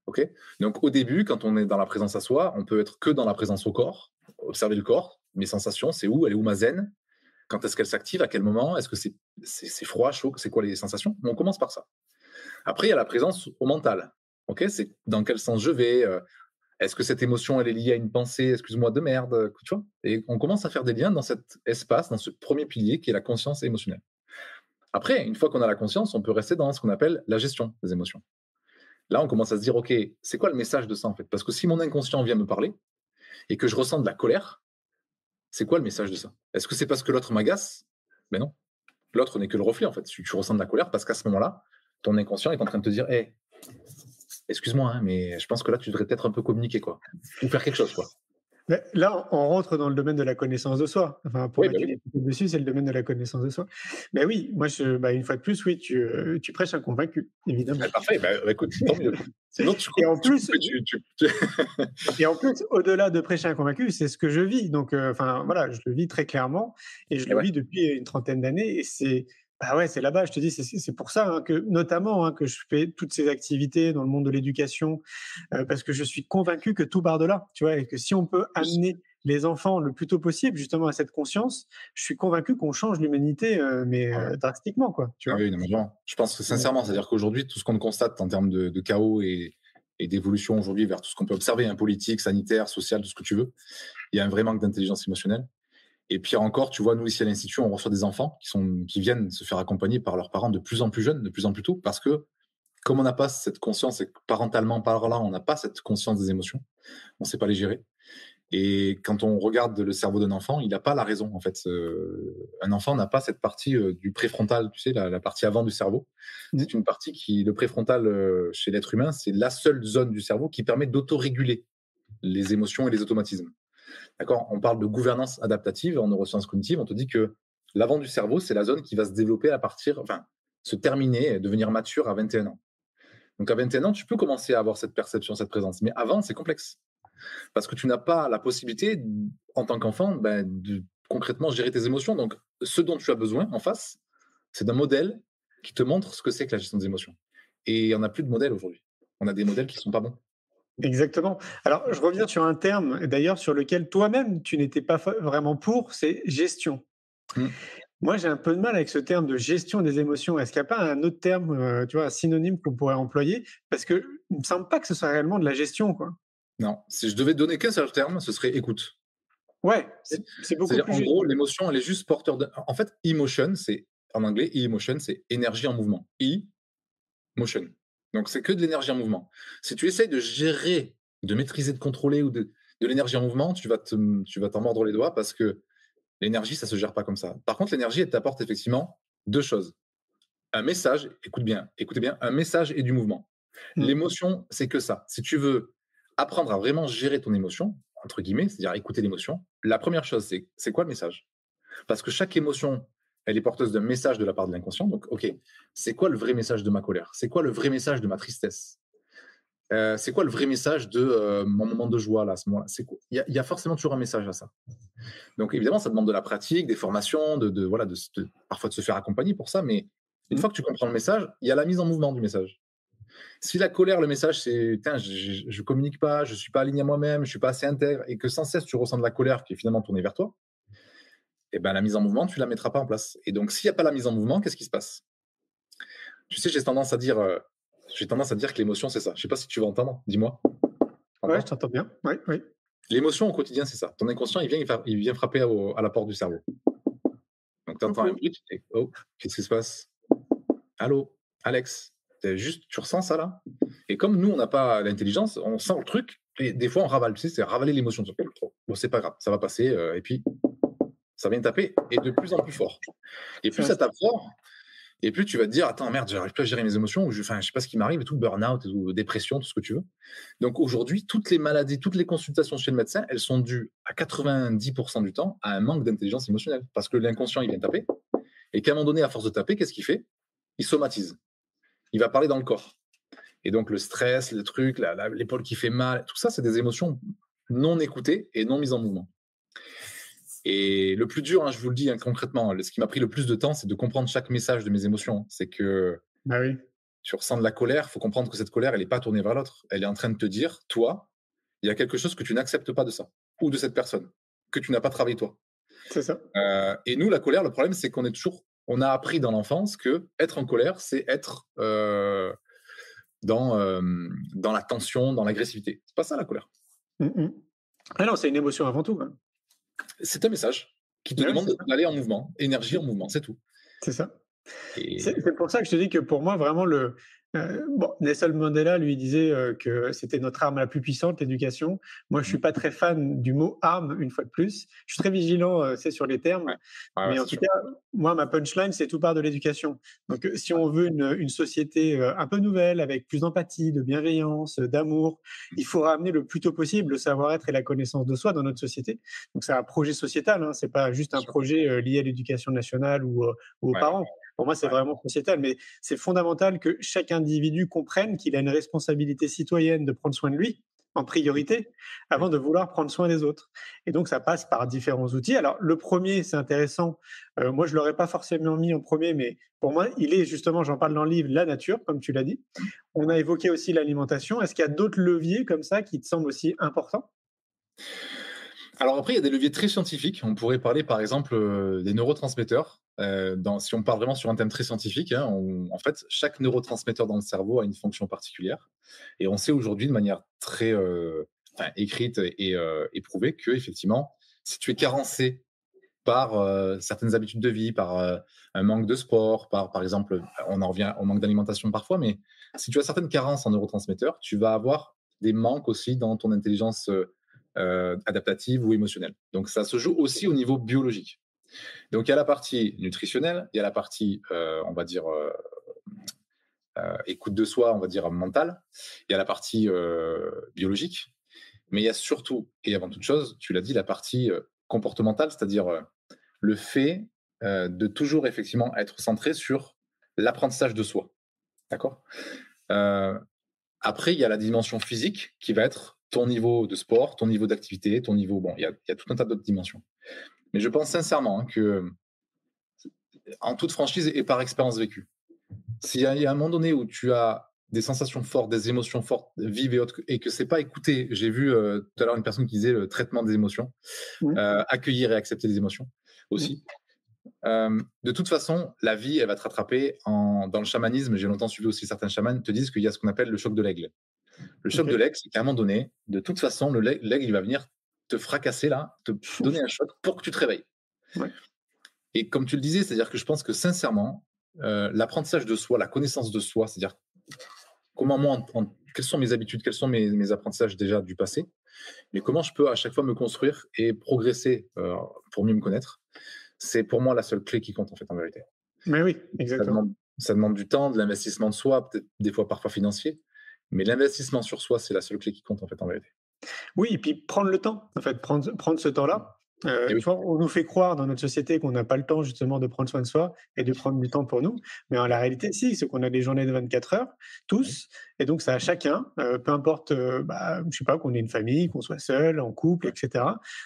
OK? Donc, au début, quand on est dans la présence à soi, on peut être que dans la présence au corps, observer le corps, mes sensations, c'est où, elle est où ma zen, quand est-ce qu'elle s'active, à quel moment, est-ce que c'est froid, chaud, c'est quoi les sensations. On commence par ça. Après, il y a la présence au mental. OK? C'est dans quel sens je vais, est-ce que cette émotion, elle est liée à une pensée, excuse-moi, de merde, tu vois? Et on commence à faire des liens dans cet espace, dans ce premier pilier qui est la conscience émotionnelle. Après, une fois qu'on a la conscience, on peut rester dans ce qu'on appelle la gestion des émotions. Là, on commence à se dire, OK, c'est quoi le message de ça, en fait? Parce que si mon inconscient vient me parler et que je ressens de la colère, c'est quoi le message de ça? Est-ce que c'est parce que l'autre m'agace? Ben non. L'autre n'est que le reflet, en fait. Tu ressens de la colère parce qu'à ce moment-là, ton inconscient est en train de te dire, hey, excuse-moi, hein, mais je pense que là, tu devrais peut-être un peu communiquer, quoi. Ou faire quelque chose, quoi. Mais là, on rentre dans le domaine de la connaissance de soi. Enfin, pour Oui, mettre dessus, c'est le domaine de la connaissance de soi. Mais oui, moi, une fois de plus, oui, tu prêches un convaincu, évidemment. Parfait, écoute, tant mieux. Sinon, et en plus, au-delà de prêcher un convaincu, c'est ce que je vis. Donc, voilà, je le vis très clairement et je le vis depuis une trentaine d'années. Et c'est là-bas, je te dis, c'est pour ça que, notamment, que je fais toutes ces activités dans le monde de l'éducation, parce que je suis convaincu que tout part de là, tu vois, et que si on peut amener les enfants le plus tôt possible, justement, à cette conscience, je suis convaincu qu'on change l'humanité, drastiquement, quoi. Tu vois. Oui, non, mais vraiment. Je pense que sincèrement, c'est-à-dire qu'aujourd'hui, tout ce qu'on constate en termes de chaos et d'évolution aujourd'hui vers tout ce qu'on peut observer, politique, sanitaire, social, tout ce que tu veux, il y a un vrai manque d'intelligence émotionnelle. Et pire encore, tu vois, nous ici à l'Institut, on reçoit des enfants qui viennent se faire accompagner par leurs parents de plus en plus jeunes, de plus en plus tôt, parce que comme on n'a pas cette conscience, et que parentalement parlant, on n'a pas cette conscience des émotions, on ne sait pas les gérer. Et quand on regarde le cerveau d'un enfant, il n'a pas la raison, en fait. Un enfant n'a pas cette partie du préfrontal, tu sais, la partie avant du cerveau. C'est une partie le préfrontal chez l'être humain, c'est la seule zone du cerveau qui permet d'autoréguler les émotions et les automatismes. D'accord? On parle de gouvernance adaptative en neurosciences cognitives. On te dit que l'avant du cerveau, c'est la zone qui va se développer se terminer, devenir mature à 21 ans. Donc à 21 ans, tu peux commencer à avoir cette perception, cette présence. Mais avant, c'est complexe. Parce que tu n'as pas la possibilité, en tant qu'enfant, de concrètement gérer tes émotions. Donc, ce dont tu as besoin en face, c'est d'un modèle qui te montre ce que c'est que la gestion des émotions. Et il n'y en a plus de modèles aujourd'hui. On a des modèles qui ne sont pas bons. Exactement. Alors, je reviens sur un terme, d'ailleurs, sur lequel toi-même, tu n'étais pas vraiment pour, c'est gestion. Moi, j'ai un peu de mal avec ce terme de gestion des émotions. Est-ce qu'il n'y a pas un autre terme, un synonyme qu'on pourrait employer? Parce qu'il ne me semble pas que ce soit réellement de la gestion, quoi. Non, si je devais donner qu'un seul terme, ce serait écoute. Ouais, c'est beaucoup plus. En gros, l'émotion, elle est juste porteur de. En fait, emotion, en anglais, emotion, c'est énergie en mouvement. Motion. Donc, c'est que de l'énergie en mouvement. Si tu essayes de gérer, de maîtriser, de contrôler ou de l'énergie en mouvement, tu vas t'en mordre les doigts parce que l'énergie, ça ne se gère pas comme ça. Par contre, l'énergie, elle t'apporte effectivement 2 choses. Un message, écoutez bien, un message et du mouvement. L'émotion, c'est que ça. Si tu veux apprendre à vraiment gérer ton émotion, entre guillemets, c'est-à-dire écouter l'émotion, la première chose, c'est quoi le message? Parce que chaque émotion, elle est porteuse d'un message de la part de l'inconscient. Donc, OK, c'est quoi le vrai message de ma colère? C'est quoi le vrai message de ma tristesse? C'est quoi le vrai message de mon moment de joie là, à ce moment-là? Il y a forcément toujours un message à ça. Donc, évidemment, ça demande de la pratique, des formations, parfois de se faire accompagner pour ça. Mais une fois que tu comprends le message, il y a la mise en mouvement du message. Si la colère, le message, c'est je communique pas, je suis pas aligné à moi-même, je suis pas assez intègre, et que sans cesse tu ressens de la colère qui est finalement tournée vers toi, la mise en mouvement, tu la mettras pas en place. Et donc, s'il n'y a pas la mise en mouvement, qu'est-ce qui se passe? Tu sais, j'ai tendance à dire que l'émotion, c'est ça. Je sais pas si tu vas entendre, dis-moi. Ouais, je t'entends bien. Oui. L'émotion au quotidien, c'est ça. Ton inconscient, il vient frapper à la porte du cerveau. Donc, tu entends un bruit, tu te dis, oh, qu'est-ce qui se passe? Allô, Alex, tu ressens ça là? Et comme nous, on n'a pas l'intelligence, on sent le truc, et des fois, on ravale. Tu sais, c'est ravaler l'émotion. Bon, c'est pas grave, ça va passer, et puis ça vient taper, et de plus en plus fort. Et plus ça tape fort, et plus tu vas te dire, attends, merde, j'arrive plus à gérer mes émotions, ou je sais pas ce qui m'arrive, et tout, burn-out, et tout, dépression, tout ce que tu veux. Donc aujourd'hui, toutes les maladies, toutes les consultations chez le médecin, elles sont dues à 90% du temps à un manque d'intelligence émotionnelle. Parce que l'inconscient, il vient taper, et qu'à un moment donné, à force de taper, qu'est-ce qu'il fait? Il somatise. Il va parler dans le corps. Et donc le stress, le truc, l'épaule qui fait mal, tout ça, c'est des émotions non écoutées et non mises en mouvement. Et le plus dur, je vous le dis concrètement, ce qui m'a pris le plus de temps, c'est de comprendre chaque message de mes émotions. C'est que tu ressens de la colère, il faut comprendre que cette colère, elle n'est pas tournée vers l'autre. Elle est en train de te dire, toi, il y a quelque chose que tu n'acceptes pas de ça, ou de cette personne, que tu n'as pas travaillé toi. C'est ça. Et nous, la colère, le problème, c'est on a appris dans l'enfance que être en colère, c'est être dans la tension, dans l'agressivité. C'est pas ça la colère. Ah non, c'est une émotion avant tout. Hein. C'est un message qui te demande d'aller en mouvement, énergie en mouvement, c'est tout. C'est ça. C'est pour ça que je te dis que pour moi, vraiment, Nelson Mandela, lui, disait que c'était notre arme la plus puissante, l'éducation. Moi, je ne suis pas très fan du mot arme, une fois de plus. Je suis très vigilant sur les termes. Mais en tout cas, moi, ma punchline, c'est tout part de l'éducation. Donc, si on veut une société un peu nouvelle, avec plus d'empathie, de bienveillance, d'amour, il faut ramener le plus tôt possible le savoir-être et la connaissance de soi dans notre société. Donc, c'est un projet sociétal. Ce n'est pas juste un projet lié à l'éducation nationale ou aux parents. Pour moi, c'est vraiment sociétal, mais c'est fondamental que chaque individu comprenne qu'il a une responsabilité citoyenne de prendre soin de lui en priorité avant de vouloir prendre soin des autres. Et donc, ça passe par différents outils. Alors, le premier, c'est intéressant. Moi, je ne l'aurais pas forcément mis en premier, mais pour moi, il est justement, j'en parle dans le livre, la nature, comme tu l'as dit. On a évoqué aussi l'alimentation. Est-ce qu'il y a d'autres leviers comme ça qui te semblent aussi importants ? Alors après, il y a des leviers très scientifiques. On pourrait parler, par exemple, des neurotransmetteurs. Si on part vraiment sur un thème très scientifique, en fait, chaque neurotransmetteur dans le cerveau a une fonction particulière. Et on sait aujourd'hui de manière très écrite et éprouvée que, effectivement, si tu es carencé par certaines habitudes de vie, par un manque de sport, par exemple, on en revient au manque d'alimentation parfois, mais si tu as certaines carences en neurotransmetteurs, tu vas avoir des manques aussi dans ton intelligence adaptative ou émotionnelle. Donc, ça se joue aussi au niveau biologique. Donc, il y a la partie nutritionnelle, il y a la partie, on va dire, écoute de soi, on va dire mentale, il y a la partie biologique, mais il y a surtout, et avant toute chose, tu l'as dit, la partie comportementale, c'est-à-dire le fait de toujours effectivement être centré sur l'apprentissage de soi. D'accord ? Après, il y a la dimension physique qui va être ton niveau de sport, ton niveau d'activité, ton niveau... Bon, il y a tout un tas d'autres dimensions. Mais je pense sincèrement que, en toute franchise et par expérience vécue, s'il y a un moment donné où tu as des sensations fortes, des émotions fortes, vives et autres, et que c'est pas écouté, j'ai vu tout à l'heure une personne qui disait le traitement des émotions, accueillir et accepter les émotions aussi. De toute façon, la vie, elle va te rattraper. Dans le chamanisme, j'ai longtemps suivi aussi certains chamans te disent qu'il y a ce qu'on appelle le choc de l'aigle. Le choc de l'aigle, c'est qu'à un moment donné, de toute façon, l'aigle, il va venir te fracasser là, te donner un choc pour que tu te réveilles. Ouais. Et comme tu le disais, c'est-à-dire que je pense que sincèrement, l'apprentissage de soi, la connaissance de soi, c'est-à-dire comment moi, quelles sont mes habitudes, quels sont mes apprentissages déjà du passé, mais comment je peux à chaque fois me construire et progresser pour mieux me connaître, c'est pour moi la seule clé qui compte en fait en vérité. Mais oui, exactement. Ça demande du temps, de l'investissement de soi, peut-être des fois parfois financier, mais l'investissement sur soi, c'est la seule clé qui compte en fait en vérité. Oui, et puis prendre le temps, en fait, prendre ce temps-là. Tu vois, on nous fait croire dans notre société qu'on n'a pas le temps justement de prendre soin de soi et de prendre du temps pour nous, mais en la réalité, si, c'est qu'on a des journées de 24 heures, tous, et donc c'est à chacun, peu importe, je sais pas, qu'on ait une famille, qu'on soit seul, en couple, etc.,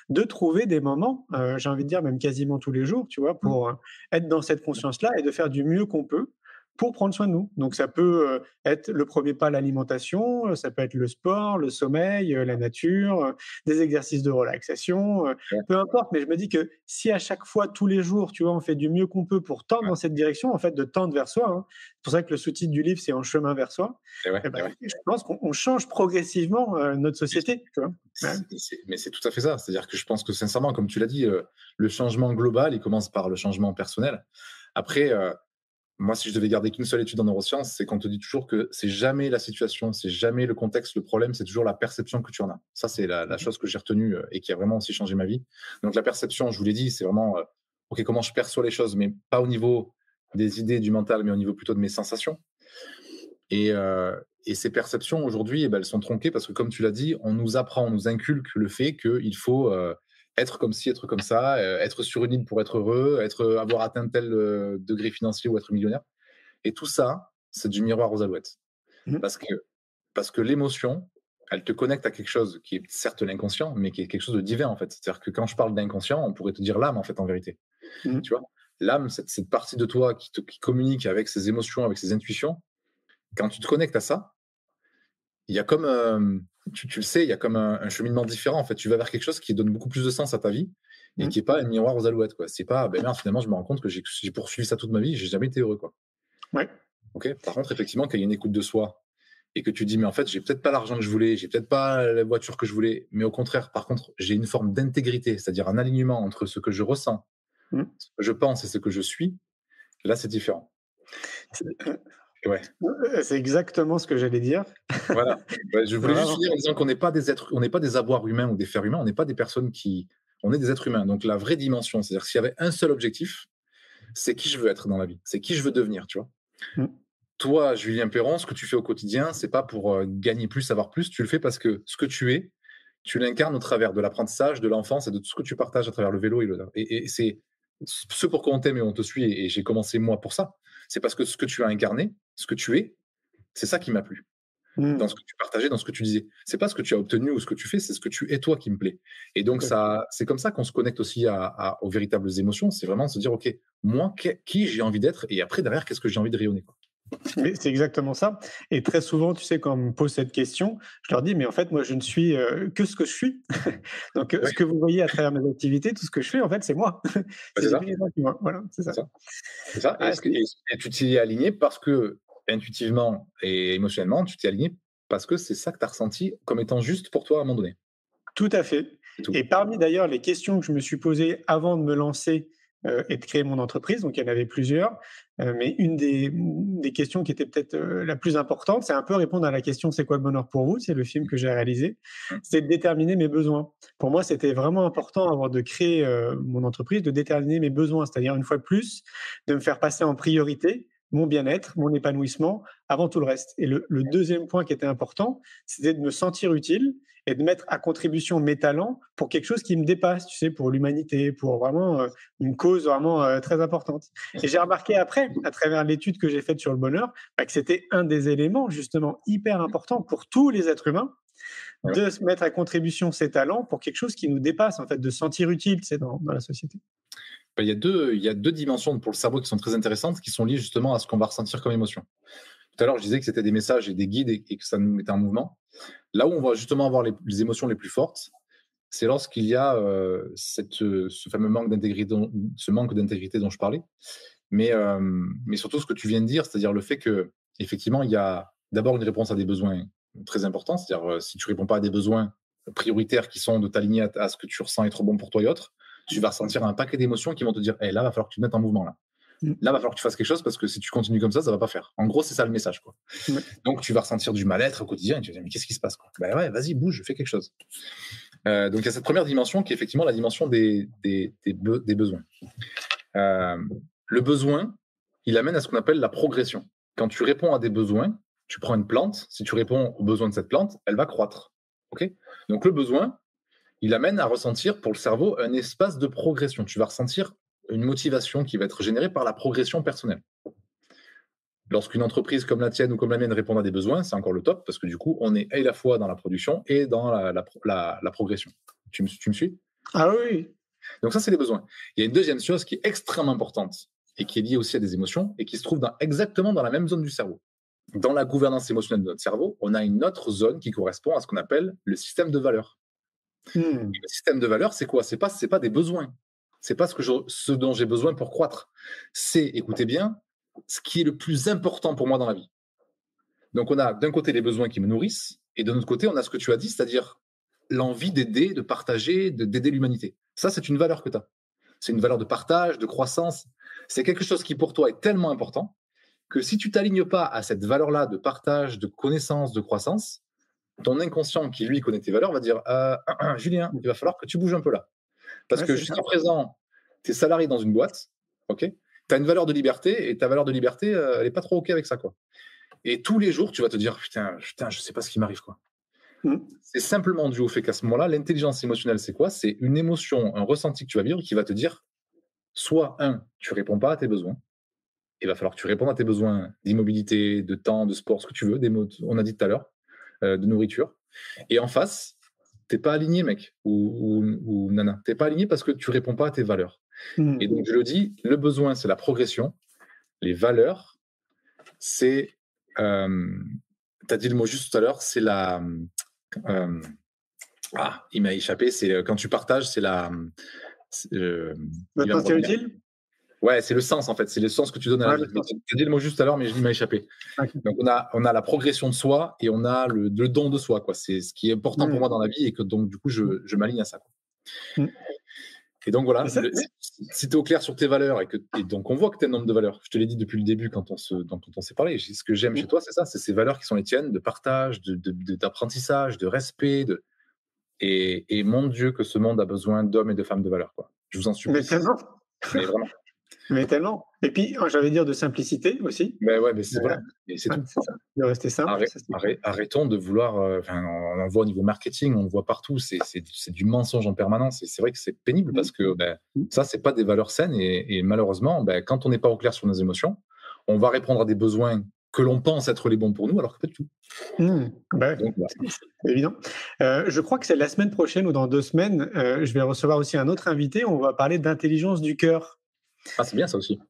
de trouver des moments, j'ai envie de dire même quasiment tous les jours, tu vois, pour être dans cette conscience-là et de faire du mieux qu'on peut pour prendre soin de nous. Donc, ça peut être le premier pas, l'alimentation, ça peut être le sport, le sommeil, la nature, des exercices de relaxation, peu importe. Mais je me dis que si à chaque fois, tous les jours, tu vois, on fait du mieux qu'on peut pour tendre dans cette direction, en fait, de tendre vers soi, hein. C'est pour ça que le sous-titre du livre, c'est En chemin vers soi. Je pense qu'on change progressivement notre société. Tu vois. Mais c'est tout à fait ça. C'est-à-dire que je pense que sincèrement, comme tu l'as dit, le changement global, il commence par le changement personnel. Après, moi, si je devais garder qu'une seule étude en neurosciences, c'est qu'on te dit toujours que c'est jamais la situation, c'est jamais le contexte, le problème, c'est toujours la perception que tu en as. Ça, c'est la chose que j'ai retenue et qui a vraiment aussi changé ma vie. Donc, la perception, je vous l'ai dit, c'est vraiment OK, comment je perçois les choses, mais pas au niveau des idées, du mental, mais au niveau plutôt de mes sensations. Et ces perceptions, aujourd'hui, elles sont tronquées parce que, comme tu l'as dit, on nous apprend, on nous inculque le fait qu'il faut être comme ci, être comme ça, être sur une île pour être heureux, avoir atteint tel degré financier ou être millionnaire. Et tout ça, c'est du miroir aux alouettes. Parce que l'émotion, elle te connecte à quelque chose qui est certes l'inconscient, mais qui est quelque chose de divin, en fait. C'est-à-dire que quand je parle d'inconscient, on pourrait te dire l'âme, en fait, en vérité. Tu vois, l'âme, cette partie de toi qui communique avec ses émotions, avec ses intuitions, quand tu te connectes à ça, il y a comme, tu le sais, il y a comme un cheminement différent. En fait, tu vas vers quelque chose qui donne beaucoup plus de sens à ta vie et qui n'est pas un miroir aux alouettes, quoi. C'est pas, merde, finalement, je me rends compte que j'ai poursuivi ça toute ma vie et j'ai jamais été heureux, quoi. Ouais. Ok. Par contre, effectivement, quand il y a une écoute de soi et que tu dis, mais en fait, j'ai peut-être pas l'argent que je voulais, j'ai peut-être pas la voiture que je voulais, mais au contraire, par contre, j'ai une forme d'intégrité, c'est-à-dire un alignement entre ce que je ressens, ce que je pense et ce que je suis. Là, c'est différent. Ouais. C'est exactement ce que j'allais dire. Voilà. Je voulais juste finir en disant qu'on n'est pas des avoirs humains ou des fers humains, on n'est pas des personnes on est des êtres humains. Donc la vraie dimension, c'est-à-dire s'il y avait un seul objectif, c'est qui je veux être dans la vie, c'est qui je veux devenir, tu vois. Toi, Julien Perron, ce que tu fais au quotidien, c'est pas pour gagner plus, avoir plus, tu le fais parce que ce que tu es, tu l'incarnes au travers de l'apprentissage, de l'enfance et de tout ce que tu partages à travers le vélo et c'est ce pourquoi on t'aime et on te suit, et j'ai commencé moi pour ça. C'est parce que ce que tu as incarné, ce que tu es, c'est ça qui m'a plu. Dans ce que tu partageais, dans ce que tu disais. C'est pas ce que tu as obtenu ou ce que tu fais, c'est ce que tu es toi qui me plaît. Et donc, c'est comme ça qu'on se connecte aussi aux véritables émotions. C'est vraiment se dire, OK, moi, qui j'ai envie d'être, et après, derrière, qu'est-ce que j'ai envie de rayonner, quoi. Mais c'est exactement ça. Et très souvent, tu sais, quand on me pose cette question, je leur dis, mais en fait, moi, je ne suis que ce que je suis. Donc, ce que vous voyez à travers mes activités, tout ce que je fais, en fait, c'est moi. C'est ça. Voilà, c'est ça. C'est ça. Et tu t'y es aligné parce que, intuitivement et émotionnellement, tu t'es aligné parce que c'est ça que tu as ressenti comme étant juste pour toi à un moment donné. Tout à fait. Et parmi d'ailleurs les questions que je me suis posées avant de me lancer et de créer mon entreprise, donc il y en avait plusieurs, mais une des questions qui était peut-être la plus importante, c'est un peu répondre à la question c'est quoi le bonheur pour vous, c'est le film que j'ai réalisé, c'est de déterminer mes besoins. Pour moi, c'était vraiment important avant de créer mon entreprise, de déterminer mes besoins, c'est-à-dire une fois de plus, de me faire passer en priorité mon bien-être, mon épanouissement, avant tout le reste. Et le deuxième point qui était important, c'était de me sentir utile et de mettre à contribution mes talents pour quelque chose qui me dépasse, tu sais, pour l'humanité, pour vraiment une cause vraiment très importante. Et j'ai remarqué après, à travers l'étude que j'ai faite sur le bonheur, que c'était un des éléments justement hyper importants pour tous les êtres humains, de se mettre à contribution ses talents pour quelque chose qui nous dépasse, en fait, de se sentir utile, tu sais, dans la société. Il y a deux dimensions pour le cerveau qui sont très intéressantes, qui sont liées justement à ce qu'on va ressentir comme émotion. Tout à l'heure, je disais que c'était des messages et des guides et que ça nous mettait en mouvement. Là où on va justement avoir les émotions les plus fortes, c'est lorsqu'il y a ce fameux manque d'intégrité dont je parlais. Mais surtout ce que tu viens de dire, c'est-à-dire le fait qu'effectivement, il y a d'abord une réponse à des besoins très importants. C'est-à-dire si tu ne réponds pas à des besoins prioritaires qui sont de t'aligner à ce que tu ressens être bon pour toi et autres, tu vas ressentir un paquet d'émotions qui vont te dire là, il va falloir que tu te mettes en mouvement. Là, il va falloir que tu fasses quelque chose parce que si tu continues comme ça ne va pas faire. En gros, c'est ça le message, quoi. Donc, tu vas ressentir du mal-être au quotidien et tu vas dire mais qu'est-ce qui se passe, quoi. Ouais, vas-y, bouge, fais quelque chose. Donc, il y a cette première dimension qui est effectivement la dimension des besoins. Le besoin, il amène à ce qu'on appelle la progression. Quand tu réponds à des besoins, tu prends une plante, si tu réponds aux besoins de cette plante, elle va croître. Okay. Donc, le besoin, il amène à ressentir pour le cerveau un espace de progression. Tu vas ressentir une motivation qui va être générée par la progression personnelle. Lorsqu'une entreprise comme la tienne ou comme la mienne répond à des besoins, c'est encore le top parce que du coup, on est à la fois dans la production et dans la progression. Tu me suis ? Ah oui. Donc ça, c'est les besoins. Il y a une deuxième chose qui est extrêmement importante et qui est lié aussi à des émotions et qui se trouve exactement dans la même zone du cerveau. Dans la gouvernance émotionnelle de notre cerveau, on a une autre zone qui correspond à ce qu'on appelle le système de valeurs. Le système de valeurs, c'est quoi? C'est pas des besoins. C'est pas ce dont j'ai besoin pour croître. C'est, écoutez bien, ce qui est le plus important pour moi dans la vie. Donc, on a d'un côté les besoins qui me nourrissent, et de l'autre côté, on a ce que tu as dit, c'est-à-dire l'envie d'aider, de partager, d'aider l'humanité. Ça, c'est une valeur que tu as. C'est une valeur de partage, de croissance. C'est quelque chose qui, pour toi, est tellement important que si tu t'alignes pas à cette valeur-là de partage, de connaissance, de croissance, ton inconscient qui, lui, connaît tes valeurs, va dire Julien, il va falloir que tu bouges un peu là. Parce que jusqu'à présent, tu es salarié dans une boîte, ok, tu as une valeur de liberté, et ta valeur de liberté, elle n'est pas trop OK avec ça, quoi. Et tous les jours, tu vas te dire putain, je sais pas ce qui m'arrive, quoi. C'est simplement dû au fait qu'à ce moment-là, l'intelligence émotionnelle, c'est quoi? C'est une émotion, un ressenti que tu vas vivre qui va te dire soit, tu réponds pas à tes besoins. Il va falloir que tu répondes à tes besoins d'immobilité, de temps, de sport, ce que tu veux, on a dit tout à l'heure, de nourriture. Et en face, t'es pas aligné, mec, ou nana. T'es pas aligné parce que tu réponds pas à tes valeurs. Et donc, je le dis, le besoin, c'est la progression. Les valeurs, c'est... t'as dit le mot juste tout à l'heure, c'est la... il m'a échappé, c'est quand tu partages, c'est la... Votre sens utile? Ouais, c'est le sens, en fait. C'est le sens que tu donnes à la vie. Tu as dit le mot juste tout à l'heure, mais il m'a échappé. Okay. Donc, on a la progression de soi et on a le don de soi, quoi. C'est ce qui est important pour moi dans la vie et que donc, du coup, je m'aligne à ça, quoi. Et donc, voilà. Si tu es au clair sur tes valeurs et donc, on voit que tu as un nombre de valeurs. Je te l'ai dit depuis le début quand on s'est parlé. Ce que j'aime chez toi, c'est ça. C'est ces valeurs qui sont les tiennes de partage, d'apprentissage, de respect. Et mon Dieu, que ce monde a besoin d'hommes et de femmes de valeur, quoi. Je vous en supplie. Mais tellement. Mais vraiment. Mais tellement. Et puis, j'allais dire de simplicité aussi. Mais ouais, mais c'est voilà. Et c'est tout. C'est ça. De rester simple. Arrêtons de vouloir. On en voit au niveau marketing, on le voit partout. C'est du mensonge en permanence. Et c'est vrai que c'est pénible parce que ça, c'est pas des valeurs saines. Et malheureusement, quand on n'est pas au clair sur nos émotions, on va répondre à des besoins que l'on pense être les bons pour nous, alors que pas du tout. Donc, c'est évident. Je crois que c'est la semaine prochaine ou dans 2 semaines, je vais recevoir aussi un autre invité. On va parler d'intelligence du cœur. Ah, c'est bien ça aussi.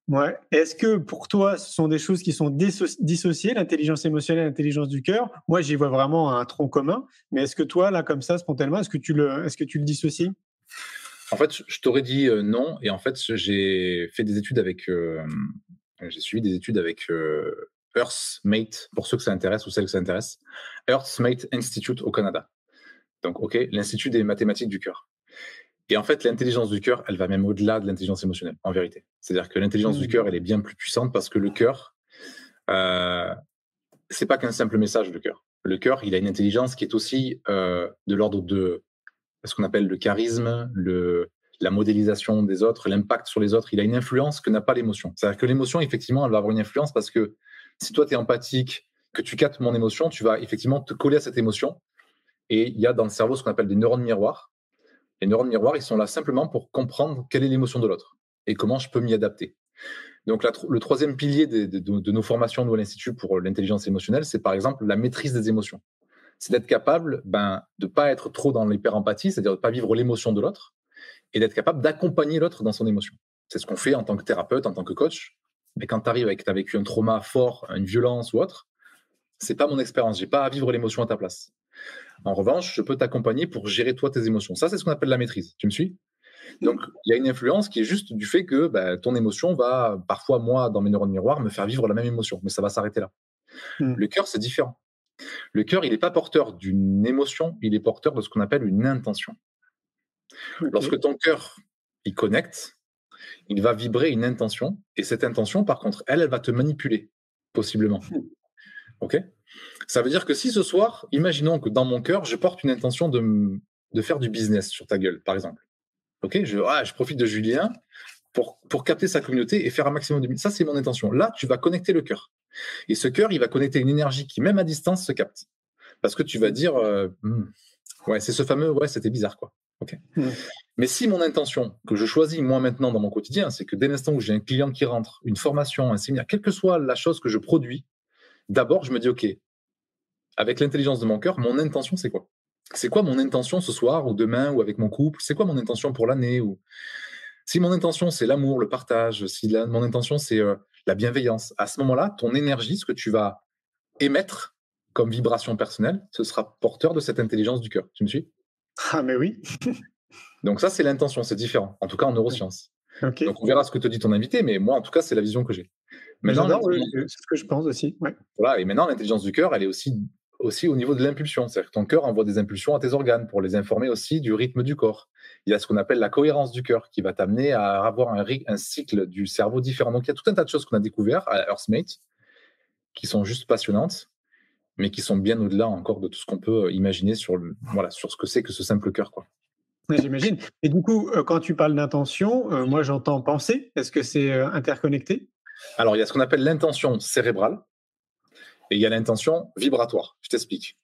Ouais. Est-ce que pour toi, ce sont des choses qui sont dissociées, l'intelligence émotionnelle et l'intelligence du cœur? Moi, j'y vois vraiment un tronc commun. Mais est-ce que toi, là, comme ça, spontanément, est-ce que tu le dissocies? En fait, je t'aurais dit non. Et en fait, j'ai fait des études avec... j'ai suivi des études avec Earthmate, pour ceux que ça intéresse ou celles que ça intéresse. Earthmate Institute au Canada. Donc, l'Institut des mathématiques du cœur. Et en fait, l'intelligence du cœur, elle va même au-delà de l'intelligence émotionnelle, en vérité. C'est-à-dire que l'intelligence du cœur, elle est bien plus puissante parce que le cœur, c'est pas qu'un simple message, le cœur. Le cœur, il a une intelligence qui est aussi de l'ordre de ce qu'on appelle le charisme, la modélisation des autres, l'impact sur les autres. Il a une influence que n'a pas l'émotion. C'est-à-dire que l'émotion, effectivement, elle va avoir une influence parce que si toi, tu es empathique, que tu captes mon émotion, tu vas effectivement te coller à cette émotion. Et il y a dans le cerveau ce qu'on appelle des neurones miroirs. Les neurones miroirs, ils sont là simplement pour comprendre quelle est l'émotion de l'autre et comment je peux m'y adapter. Donc, le troisième pilier de nos formations, nous, à l'Institut pour l'intelligence émotionnelle, c'est par exemple la maîtrise des émotions. C'est d'être capable de ne pas être trop dans l'hyper-empathie, c'est-à-dire de ne pas vivre l'émotion de l'autre et d'être capable d'accompagner l'autre dans son émotion. C'est ce qu'on fait en tant que thérapeute, en tant que coach. Mais quand tu arrives et que tu as vécu un trauma fort, une violence ou autre, c'est pas mon expérience. J'ai pas à vivre l'émotion à ta place. En revanche, je peux t'accompagner pour gérer toi tes émotions. Ça, c'est ce qu'on appelle la maîtrise. Tu me suis? Donc, il y a une influence qui est juste du fait que ton émotion va, parfois, moi, dans mes neurones miroirs, me faire vivre la même émotion. Mais ça va s'arrêter là. Le cœur, c'est différent. Le cœur, il n'est pas porteur d'une émotion, il est porteur de ce qu'on appelle une intention. Lorsque ton cœur, il connecte, il va vibrer une intention. Et cette intention, par contre, elle va te manipuler, possiblement. OK? Ça veut dire que si ce soir, imaginons que dans mon cœur, je porte une intention de faire du business sur ta gueule, par exemple. OK? Je profite de Julien pour capter sa communauté et faire un maximum de... Ça, c'est mon intention. Là, tu vas connecter le cœur. Et ce cœur, il va connecter une énergie qui, même à distance, se capte. Parce que tu vas dire, ouais, c'est ce fameux, ouais, c'était bizarre, quoi. OK? Mais si mon intention, que je choisis moi maintenant dans mon quotidien, c'est que dès l'instant où j'ai un client qui rentre, une formation, un séminaire, quelle que soit la chose que je produis, d'abord, je me dis, OK, avec l'intelligence de mon cœur, mon intention, c'est quoi? C'est quoi mon intention ce soir ou demain ou avec mon couple? C'est quoi mon intention pour l'année Si mon intention, c'est l'amour, le partage, si mon intention, c'est la bienveillance, à ce moment-là, ton énergie, ce que tu vas émettre comme vibration personnelle, ce sera porteur de cette intelligence du cœur. Tu me suis? Ah, mais oui. Donc ça, c'est l'intention, c'est différent, en tout cas en neurosciences. Ok. Donc on verra ce que te dit ton invité, mais moi, en tout cas, c'est la vision que j'ai. Mais Maintenant, j'adore, oui, c'est ce que je pense aussi. Ouais. voilà, et maintenant, l'intelligence du cœur, elle est aussi au niveau de l'impulsion. C'est-à-dire que ton cœur envoie des impulsions à tes organes pour les informer aussi du rythme du corps. Il y a ce qu'on appelle la cohérence du cœur qui va t'amener à avoir un cycle du cerveau différent. Donc il y a tout un tas de choses qu'on a découvert à Earthmate qui sont juste passionnantes, mais qui sont bien au-delà encore de tout ce qu'on peut imaginer sur ce que c'est que ce simple cœur, quoi. Ouais, j'imagine. Et du coup, quand tu parles d'intention, moi j'entends penser. Est-ce que c'est interconnecté? Alors il y a ce qu'on appelle l'intention cérébrale et il y a l'intention vibratoire. Je t'explique.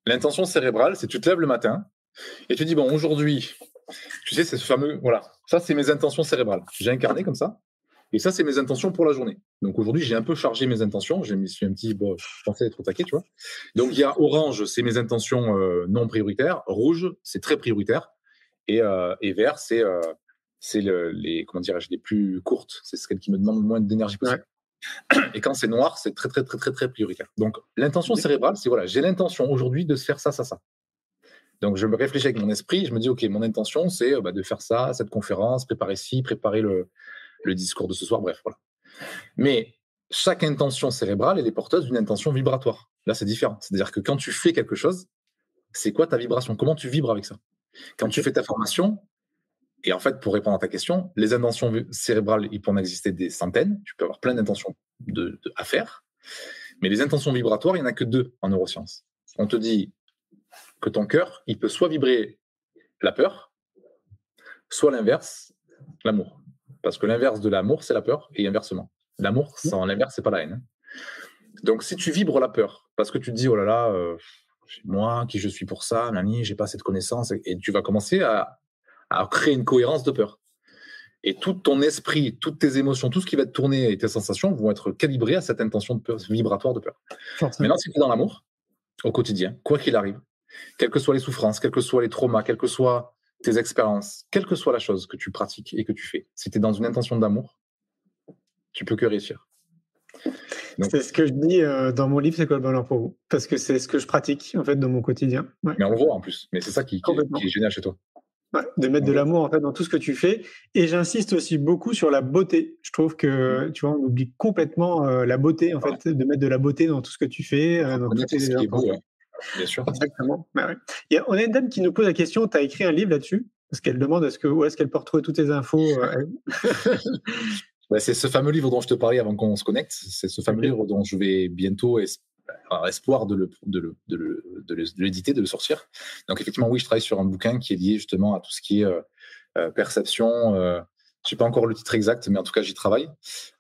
L'intention cérébrale, c'est tu te lèves le matin et tu dis, bon, aujourd'hui, tu sais, c'est ce fameux, voilà, ça c'est mes intentions cérébrales. J'ai incarné comme ça. Et ça, c'est mes intentions pour la journée. Donc aujourd'hui, j'ai un peu chargé mes intentions. J'ai mis un petit, bon, je pensais être au taquet, tu vois. Donc il y a orange, c'est mes intentions non prioritaires. Rouge, c'est très prioritaire. Et vert, c'est comment dirais-je, les plus courtes. C'est celles qui me demandent le moins d'énergie possible. Ouais. Et quand c'est noir, c'est très, très, très, très, très prioritaire. Donc l'intention cérébrale, c'est voilà, j'ai l'intention aujourd'hui de se faire ça, ça, ça. Donc je me réfléchis avec mon esprit. Je me dis, ok, mon intention, c'est de faire ça, cette conférence, préparer ci, préparer le discours de ce soir, bref, voilà. Mais chaque intention cérébrale, elle est porteuse d'une intention vibratoire. Là, c'est différent. C'est-à-dire que quand tu fais quelque chose, c'est quoi ta vibration? Comment tu vibres avec ça? Quand tu fais ta formation, et en fait, pour répondre à ta question, les intentions cérébrales, il peut en exister des centaines. Tu peux avoir plein d'intentions à faire. Mais les intentions vibratoires, il n'y en a que 2 en neurosciences. On te dit que ton cœur, il peut soit vibrer la peur, soit l'inverse, l'amour. Parce que l'inverse de l'amour, c'est la peur, et inversement. L'amour, sans l'inverse, c'est pas la haine. Donc, si tu vibres la peur, parce que tu te dis, oh là là, moi, qui je suis pour ça, nani, j'ai pas cette connaissance, et tu vas commencer à créer une cohérence de peur. Et tout ton esprit, toutes tes émotions, tout ce qui va te tourner et tes sensations vont être calibrés à cette intention de peur, vibratoire de peur. Maintenant, si tu es dans l'amour, au quotidien, quoi qu'il arrive, quelles que soient les souffrances, quels que soient les traumas, quelles que soient tes expériences, quelle que soit la chose que tu pratiques et que tu fais, si tu es dans une intention d'amour, tu peux que réussir. Donc, c'est ce que je dis dans mon livre, c'est quoi le bonheur pour vous? Parce que c'est ce que je pratique en fait dans mon quotidien. Ouais. Mais on le voit en plus. Mais c'est ça qui est génial chez toi. Ouais, de mettre de l'amour en fait dans tout ce que tu fais. Et j'insiste aussi beaucoup sur la beauté. Je trouve que tu vois, on oublie complètement la beauté en fait, de mettre de la beauté dans tout ce que tu fais. Dans toutes les ce qui est beau, ouais. Bien sûr. Exactement. Ouais. On a une dame qui nous pose la question. Tu as écrit un livre là-dessus parce qu'elle demande où est-ce qu'elle peut retrouver toutes tes infos. C'est ce fameux livre dont je te parlais avant qu'on se connecte. C'est ce fameux livre dont je vais bientôt avoir espoir de l'éditer, de le sortir. Donc effectivement, oui, je travaille sur un bouquin qui est lié justement à tout ce qui est perception. Je sais pas encore le titre exact, mais en tout cas, j'y travaille.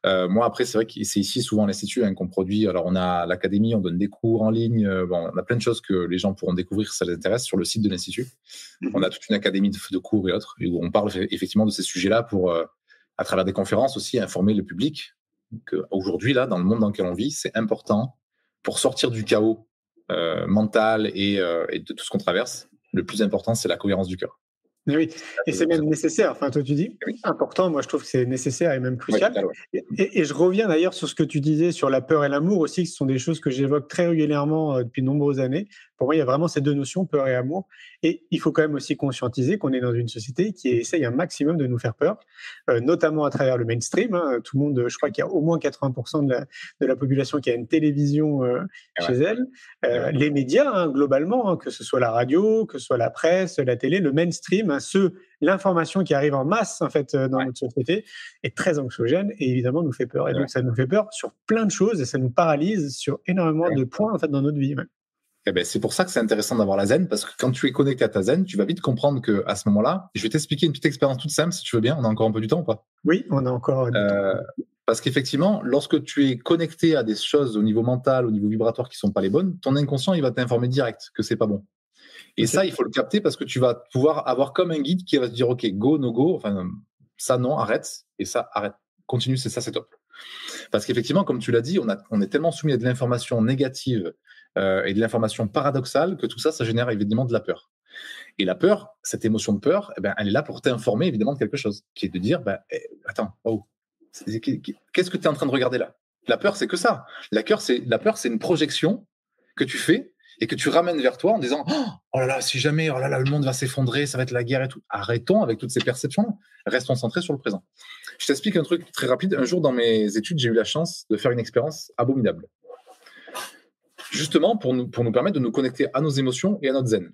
Moi, après, c'est vrai que c'est ici souvent à l'Institut qu'on produit. Alors, on a l'académie, on donne des cours en ligne. On a plein de choses que les gens pourront découvrir si ça les intéresse sur le site de l'Institut. On a toute une académie de cours et autres, où on parle effectivement de ces sujets-là pour, à travers des conférences aussi, informer le public qu'aujourd'hui, là, dans le monde dans lequel on vit, c'est important pour sortir du chaos mental et de tout ce qu'on traverse. Le plus important, c'est la cohérence du cœur. Oui, et c'est même nécessaire. Enfin, toi, tu dis important. Moi, je trouve que c'est nécessaire et même crucial. Oui, et je reviens d'ailleurs sur ce que tu disais sur la peur et l'amour aussi, que ce sont des choses que j'évoque très régulièrement depuis de nombreuses années. Pour moi, il y a vraiment ces 2 notions, peur et amour. Et il faut quand même aussi conscientiser qu'on est dans une société qui essaye un maximum de nous faire peur, notamment à travers le mainstream. Tout le monde, je crois qu'il y a au moins 80% de la population qui a une télévision chez elle. Les médias, globalement, que ce soit la radio, que ce soit la presse, la télé, le mainstream, l'information qui arrive en masse en fait dans notre société est très anxiogène et évidemment nous fait peur. Et donc ça nous fait peur sur plein de choses et ça nous paralyse sur énormément de points en fait dans notre vie. Eh ben, c'est pour ça que c'est intéressant d'avoir la zen, parce que quand tu es connecté à ta zen, tu vas vite comprendre qu'à ce moment-là, je vais t'expliquer une petite expérience toute simple si tu veux bien. On a encore un peu du temps ou pas? Oui, on a encore du temps. Parce qu'effectivement, lorsque tu es connecté à des choses au niveau mental, au niveau vibratoire qui sont pas les bonnes, ton inconscient il va t'informer direct que c'est pas bon. Et ça, il faut le capter parce que tu vas pouvoir avoir comme un guide qui va te dire ok, go, no go, enfin ça non, arrête, et ça arrête, continue, c'est ça, c'est top. Parce qu'effectivement, comme tu l'as dit, on est tellement soumis à de l'information négative et de l'information paradoxale que tout ça, ça génère évidemment de la peur. Et la peur, cette émotion de peur, eh ben, elle est là pour t'informer évidemment de quelque chose, qui est de dire, attends, qu'est-ce que tu es en train de regarder là? La peur, c'est que ça. La peur, c'est une projection que tu fais et que tu ramènes vers toi en disant, oh là là, si jamais, oh là là, le monde va s'effondrer, ça va être la guerre et tout. Arrêtons avec toutes ces perceptions-là. Restons centrés sur le présent. Je t'explique un truc très rapide. Un jour, dans mes études, j'ai eu la chance de faire une expérience abominable. Justement, pour nous permettre de nous connecter à nos émotions et à notre zen.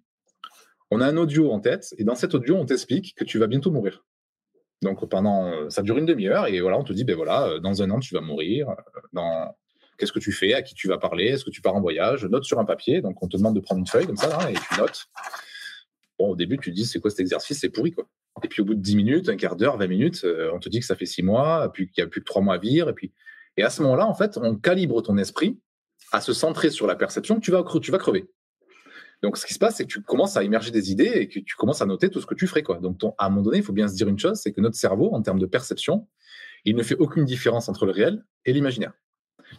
On a un audio en tête, et dans cet audio, on t'explique que tu vas bientôt mourir. Donc, ça dure une demi-heure, et voilà, on te dit, dans 1 an, tu vas mourir. Qu'est-ce que tu fais? À qui tu vas parler? Est-ce que tu pars en voyage? Note sur un papier. Donc, on te demande de prendre une feuille comme ça, là, et tu notes. Bon, au début, tu te dis, c'est quoi cet exercice? C'est pourri, quoi. Et puis, au bout de 10 minutes, un quart d'heure, 20 minutes, on te dit que ça fait 6 mois, puis qu'il n'y a plus que 3 mois à vivre. Et à ce moment-là, en fait, on calibre ton esprit à se centrer sur la perception que tu vas crever. Donc, ce qui se passe, c'est que tu commences à émerger des idées et que tu commences à noter tout ce que tu ferais, quoi. Donc, à un moment donné, il faut bien se dire une chose, c'est que notre cerveau, en termes de perception, il ne fait aucune différence entre le réel et l'imaginaire.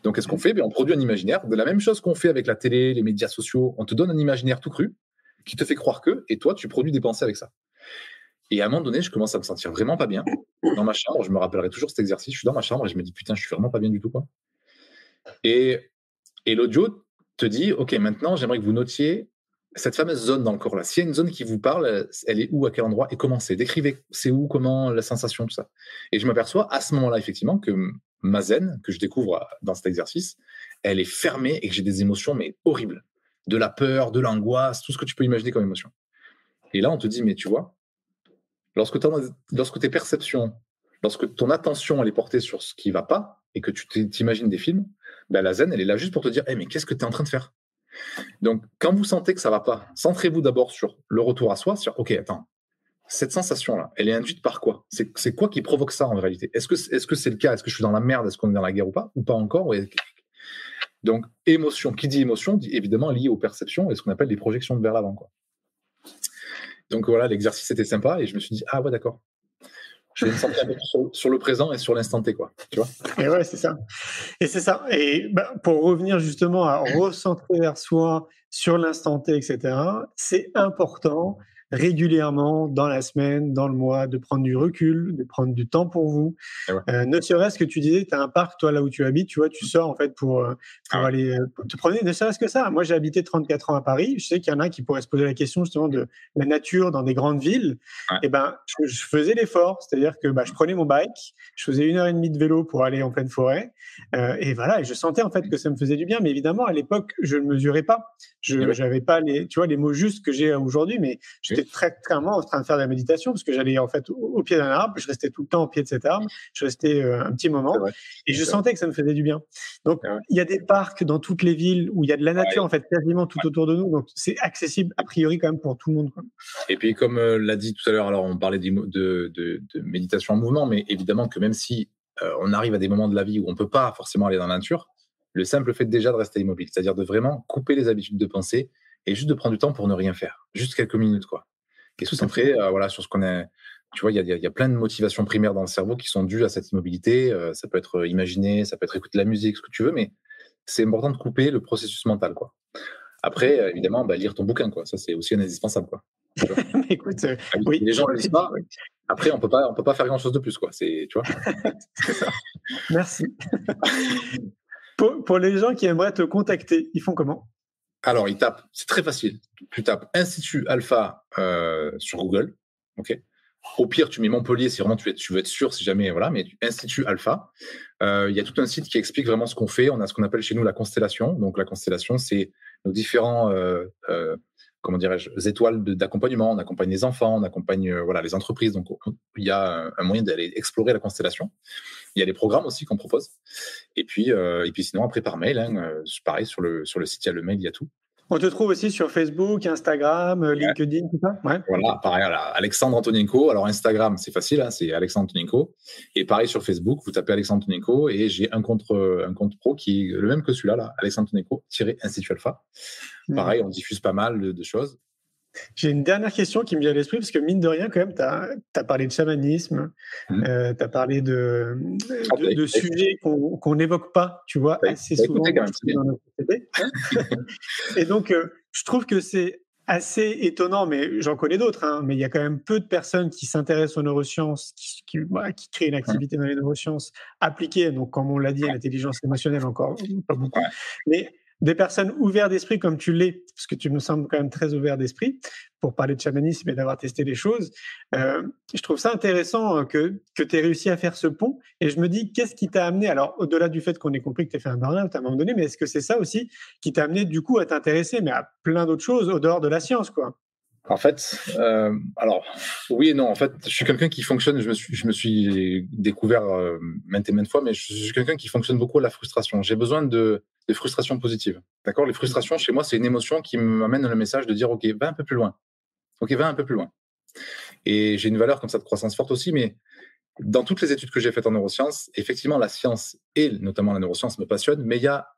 Donc, qu'est-ce qu'on fait? On produit un imaginaire de la même chose qu'on fait avec la télé, les médias sociaux. On te donne un imaginaire tout cru qui te fait croire que, et toi, tu produis des pensées avec ça. Et à un moment donné, je commence à me sentir vraiment pas bien. Dans ma chambre, je me rappellerai toujours cet exercice. Je suis dans ma chambre et je me dis, putain, je suis vraiment pas bien du tout, quoi. Et l'audio te dit, OK, maintenant, j'aimerais que vous notiez cette fameuse zone dans le corps là. S'il y a une zone qui vous parle, elle est où, à quel endroit, et comment c'est? Décrivez, c'est où, comment, la sensation, tout ça. Et je m'aperçois à ce moment-là, effectivement, que ma zen, que je découvre dans cet exercice, elle est fermée et que j'ai des émotions, mais horribles. De la peur, de l'angoisse, tout ce que tu peux imaginer comme émotion. Et là, on te dit, mais tu vois, lorsque tes perceptions, lorsque ton attention, elle est portée sur ce qui ne va pas, et que tu t'imagines des films, la zen, elle est là juste pour te dire, mais qu'est-ce que tu es en train de faire? Donc, quand vous sentez que ça ne va pas, centrez-vous d'abord sur le retour à soi, sur, OK, attends, cette sensation-là, elle est induite par quoi? C'est quoi qui provoque ça en réalité? Est-ce que c'est le cas? Est-ce que je suis dans la merde? Est-ce qu'on est dans la guerre ou pas encore? Donc, émotion, qui dit émotion, dit évidemment lié aux perceptions et ce qu'on appelle les projections vers l'avant, quoi. Donc voilà, l'exercice était sympa et je me suis dit, ah ouais, d'accord. Je vais me centrer un peu sur le présent et sur l'instant T, quoi. Tu vois? Et ouais, c'est ça. Et c'est ça. Et pour revenir justement à recentrer vers soi sur l'instant T, etc., c'est important régulièrement dans la semaine, dans le mois, de prendre du recul, de prendre du temps pour vous. Ouais. Ne serait-ce que tu disais, tu as un parc, toi, là où tu habites, tu vois, tu sors en fait pour aller te promener, ne serait-ce que ça. Moi, j'ai habité 34 ans à Paris. Je sais qu'il y en a qui pourraient se poser la question justement de la nature dans des grandes villes. Ouais. Et je faisais l'effort, c'est-à-dire que je prenais mon bike, je faisais 1h30 de vélo pour aller en pleine forêt. Et voilà, et je sentais en fait que ça me faisait du bien. Mais évidemment, à l'époque, je ne mesurais pas. Je n'avais pas les mots justes que j'ai aujourd'hui, mais j'étais très clairement en train de faire de la méditation parce que j'allais en fait au pied d'un arbre, je restais tout le temps au pied de cet arbre, je restais un petit moment et je sentais que ça me faisait du bien. Donc il y a des parcs dans toutes les villes où il y a de la nature en fait quasiment tout autour de nous, donc c'est accessible a priori quand même pour tout le monde, quoi. Et puis comme l'a dit tout à l'heure, alors on parlait de méditation en mouvement, mais évidemment que même si on arrive à des moments de la vie où on peut pas forcément aller dans la nature, le simple fait déjà de rester immobile, c'est-à-dire de vraiment couper les habitudes de pensée et juste de prendre du temps pour ne rien faire, juste quelques minutes, quoi. Et se centrer sur ce qu'on est. Tu vois, il y a plein de motivations primaires dans le cerveau qui sont dues à cette immobilité. Ça peut être imaginer, ça peut être écouter de la musique, ce que tu veux, mais c'est important de couper le processus mental, quoi. Après, évidemment, lire ton bouquin, quoi. Ça, c'est aussi indispensable, quoi. Écoute, oui. Les gens ne le lisent pas. Après, on peut pas faire grand-chose de plus, quoi. Tu vois. Merci. Pour les gens qui aimeraient te contacter, ils font comment? Alors, ils tapent, c'est très facile. Tu tapes Institut Alpha sur Google, ok. Au pire, tu mets Montpellier si vraiment tu veux être sûr, si jamais, voilà. Mais Institut Alpha, il y a tout un site qui explique vraiment ce qu'on fait. On a ce qu'on appelle chez nous la constellation. Donc, la constellation, c'est nos différents, étoiles d'accompagnement. On accompagne les enfants, on accompagne les entreprises. Donc, il y a un moyen d'aller explorer la constellation. Il y a des programmes aussi qu'on propose. Et puis sinon, après, par mail, pareil, sur le site, il y a le mail, il y a tout. On te trouve aussi sur Facebook, Instagram, LinkedIn, tout ça? Ouais. Voilà, pareil, Alexandre Antonienko. Alors, Instagram, c'est facile, c'est Alexandre Antonienko. Et pareil, sur Facebook, vous tapez Alexandre Antonienko et j'ai un compte pro qui est le même que celui-là, là, Alexandre Antonienko-Institut Alpha. Pareil, on diffuse pas mal de choses. J'ai une dernière question qui me vient à l'esprit, parce que mine de rien, quand même, tu as parlé de chamanisme, tu as parlé de sujets qu'on n'évoque pas, tu vois, assez souvent dans notre société. Et donc, je trouve que c'est assez étonnant, mais j'en connais d'autres, hein, mais il y a quand même peu de personnes qui s'intéressent aux neurosciences, qui créent une activité dans les neurosciences appliquées, donc comme on l'a dit, à l'intelligence émotionnelle, encore pas beaucoup, mais des personnes ouvertes d'esprit comme tu l'es, parce que tu me sembles quand même très ouvert d'esprit, pour parler de chamanisme et d'avoir testé les choses. Je trouve ça intéressant que tu aies réussi à faire ce pont, et je me dis, qu'est-ce qui t'a amené, alors au-delà du fait qu'on ait compris que tu as fait un burn-out à un moment donné, mais est-ce que c'est ça aussi qui t'a amené du coup à t'intéresser, mais à plein d'autres choses au dehors de la science, quoi? En fait, alors oui et non. En fait, je suis quelqu'un qui fonctionne. Je me suis découvert maintes et maintes fois, mais je suis quelqu'un qui fonctionne beaucoup à la frustration. J'ai besoin de frustrations positives. D'accord. Les frustrations chez moi, c'est une émotion qui m'amène le message de dire ok, va un peu plus loin. Ok, va un peu plus loin. Et j'ai une valeur comme ça de croissance forte aussi, mais dans toutes les études que j'ai faites en neurosciences, effectivement, la science et notamment la neuroscience me passionnent, mais il y a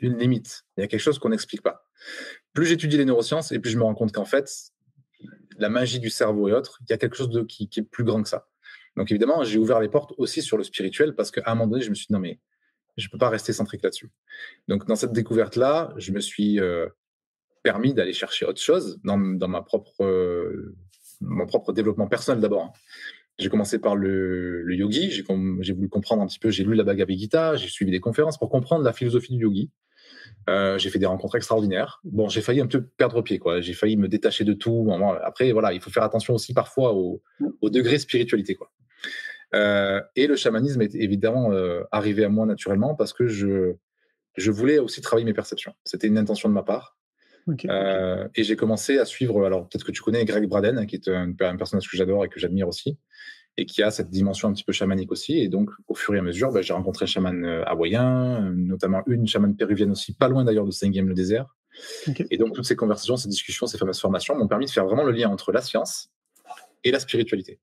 une limite. Il y a quelque chose qu'on n'explique pas. Plus j'étudie les neurosciences et plus je me rends compte qu'en fait, la magie du cerveau et autres, il y a quelque chose qui est plus grand que ça. Donc évidemment, j'ai ouvert les portes aussi sur le spirituel parce qu'à un moment donné, je me suis dit non mais je peux pas rester centrique là-dessus. Donc dans cette découverte-là, je me suis permis d'aller chercher autre chose dans mon propre développement personnel d'abord. Hein. J'ai commencé par le yogi, j'ai voulu comprendre un petit peu, j'ai lu la Bhagavad Gita, j'ai suivi des conférences pour comprendre la philosophie du yogi. J'ai fait des rencontres extraordinaires. Bon, j'ai failli un peu perdre pied, quoi. J'ai failli me détacher de tout. Après, voilà, il faut faire attention aussi parfois au degré spiritualité, quoi. Et le chamanisme est évidemment arrivé à moi naturellement parce que je voulais aussi travailler mes perceptions. C'était une intention de ma part. Okay. Et j'ai commencé à suivre, alors peut-être que tu connais Greg Braden, hein, qui est un personnage que j'adore et que j'admire aussi, et qui a cette dimension un petit peu chamanique aussi. Et donc, au fur et à mesure, j'ai rencontré un chaman hawaïen, notamment une chamane péruvienne aussi, pas loin d'ailleurs de Saint-Guilhem-le-Désert. Okay. Et donc, toutes ces conversations, ces discussions, ces fameuses formations m'ont permis de faire vraiment le lien entre la science et la spiritualité.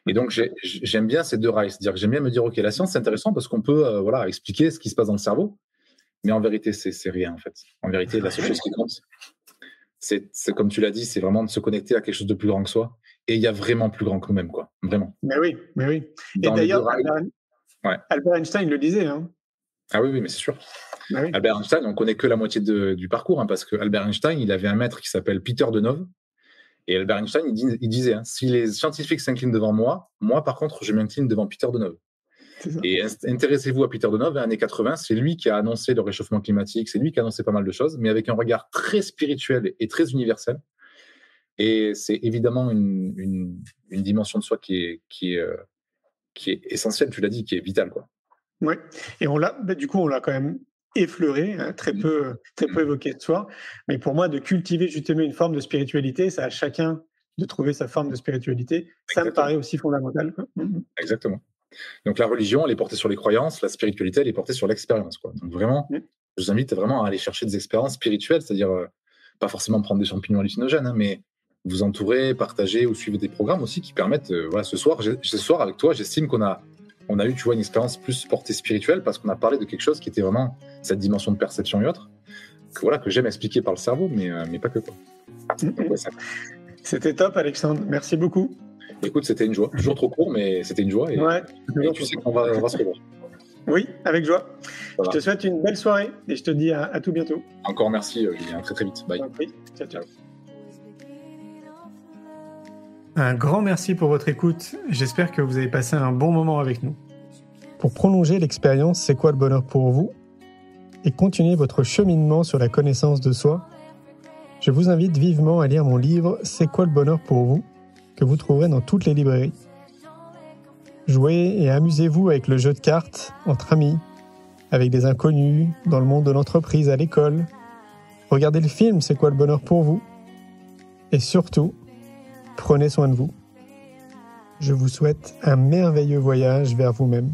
Et donc, j'aime bien ces deux rails. C'est-à-dire que j'aime bien me dire, OK, la science, c'est intéressant parce qu'on peut expliquer ce qui se passe dans le cerveau. Mais en vérité, c'est rien, en fait. En vérité, la seule chose qui compte, c'est comme tu l'as dit, c'est vraiment de se connecter à quelque chose de plus grand que soi. Et il y a vraiment plus grand que nous-mêmes, quoi. Vraiment. Mais oui. Et d'ailleurs, Albert Einstein le disait. Hein. Ah oui, mais c'est sûr. Ah oui. Albert Einstein, on ne connaît que la moitié du parcours, hein, parce que Albert Einstein, il avait un maître qui s'appelle Peter Denove. Et Albert Einstein, il disait, hein, si les scientifiques s'inclinent devant moi, par contre, je m'incline devant Peter Denove. Et intéressez-vous à Peter Denove, années 80, c'est lui qui a annoncé le réchauffement climatique, c'est lui qui a annoncé pas mal de choses, mais avec un regard très spirituel et très universel. Et c'est évidemment une dimension de soi qui est essentielle, tu l'as dit, qui est vitale, quoi. Oui, et on l'a quand même effleuré, hein, très peu évoqué de soi. Mais pour moi, de cultiver justement une forme de spiritualité, c'est à chacun de trouver sa forme de spiritualité. Ça me paraît aussi fondamental, quoi. Exactement. Donc la religion, elle est portée sur les croyances, la spiritualité, elle est portée sur l'expérience, quoi. Donc vraiment, je vous invite vraiment à aller chercher des expériences spirituelles, c'est-à-dire pas forcément prendre des champignons hallucinogènes, hein, mais vous entourer, partager ou suivre des programmes aussi qui permettent, ce soir avec toi, j'estime qu'on a eu, tu vois, une expérience plus portée spirituelle parce qu'on a parlé de quelque chose qui était vraiment cette dimension de perception et autres, que j'aime expliquer par le cerveau, mais pas que, quoi. Donc, C'était top, Alexandre. Merci beaucoup. Écoute, c'était une joie. Toujours trop court, mais c'était une joie. Et tu sais qu'on va se revoir. Oui, avec joie. Voilà. Je te souhaite une belle soirée et je te dis à tout bientôt. Encore merci, Julien. Très, très vite. Bye. Oui. Ciao. Un grand merci pour votre écoute. J'espère que vous avez passé un bon moment avec nous. Pour prolonger l'expérience C'est quoi le bonheur pour vous et continuer votre cheminement sur la connaissance de soi, je vous invite vivement à lire mon livre C'est quoi le bonheur pour vous que vous trouverez dans toutes les librairies. Jouez et amusez-vous avec le jeu de cartes entre amis, avec des inconnus, dans le monde de l'entreprise, à l'école. Regardez le film C'est quoi le bonheur pour vous et surtout, prenez soin de vous. Je vous souhaite un merveilleux voyage vers vous-même.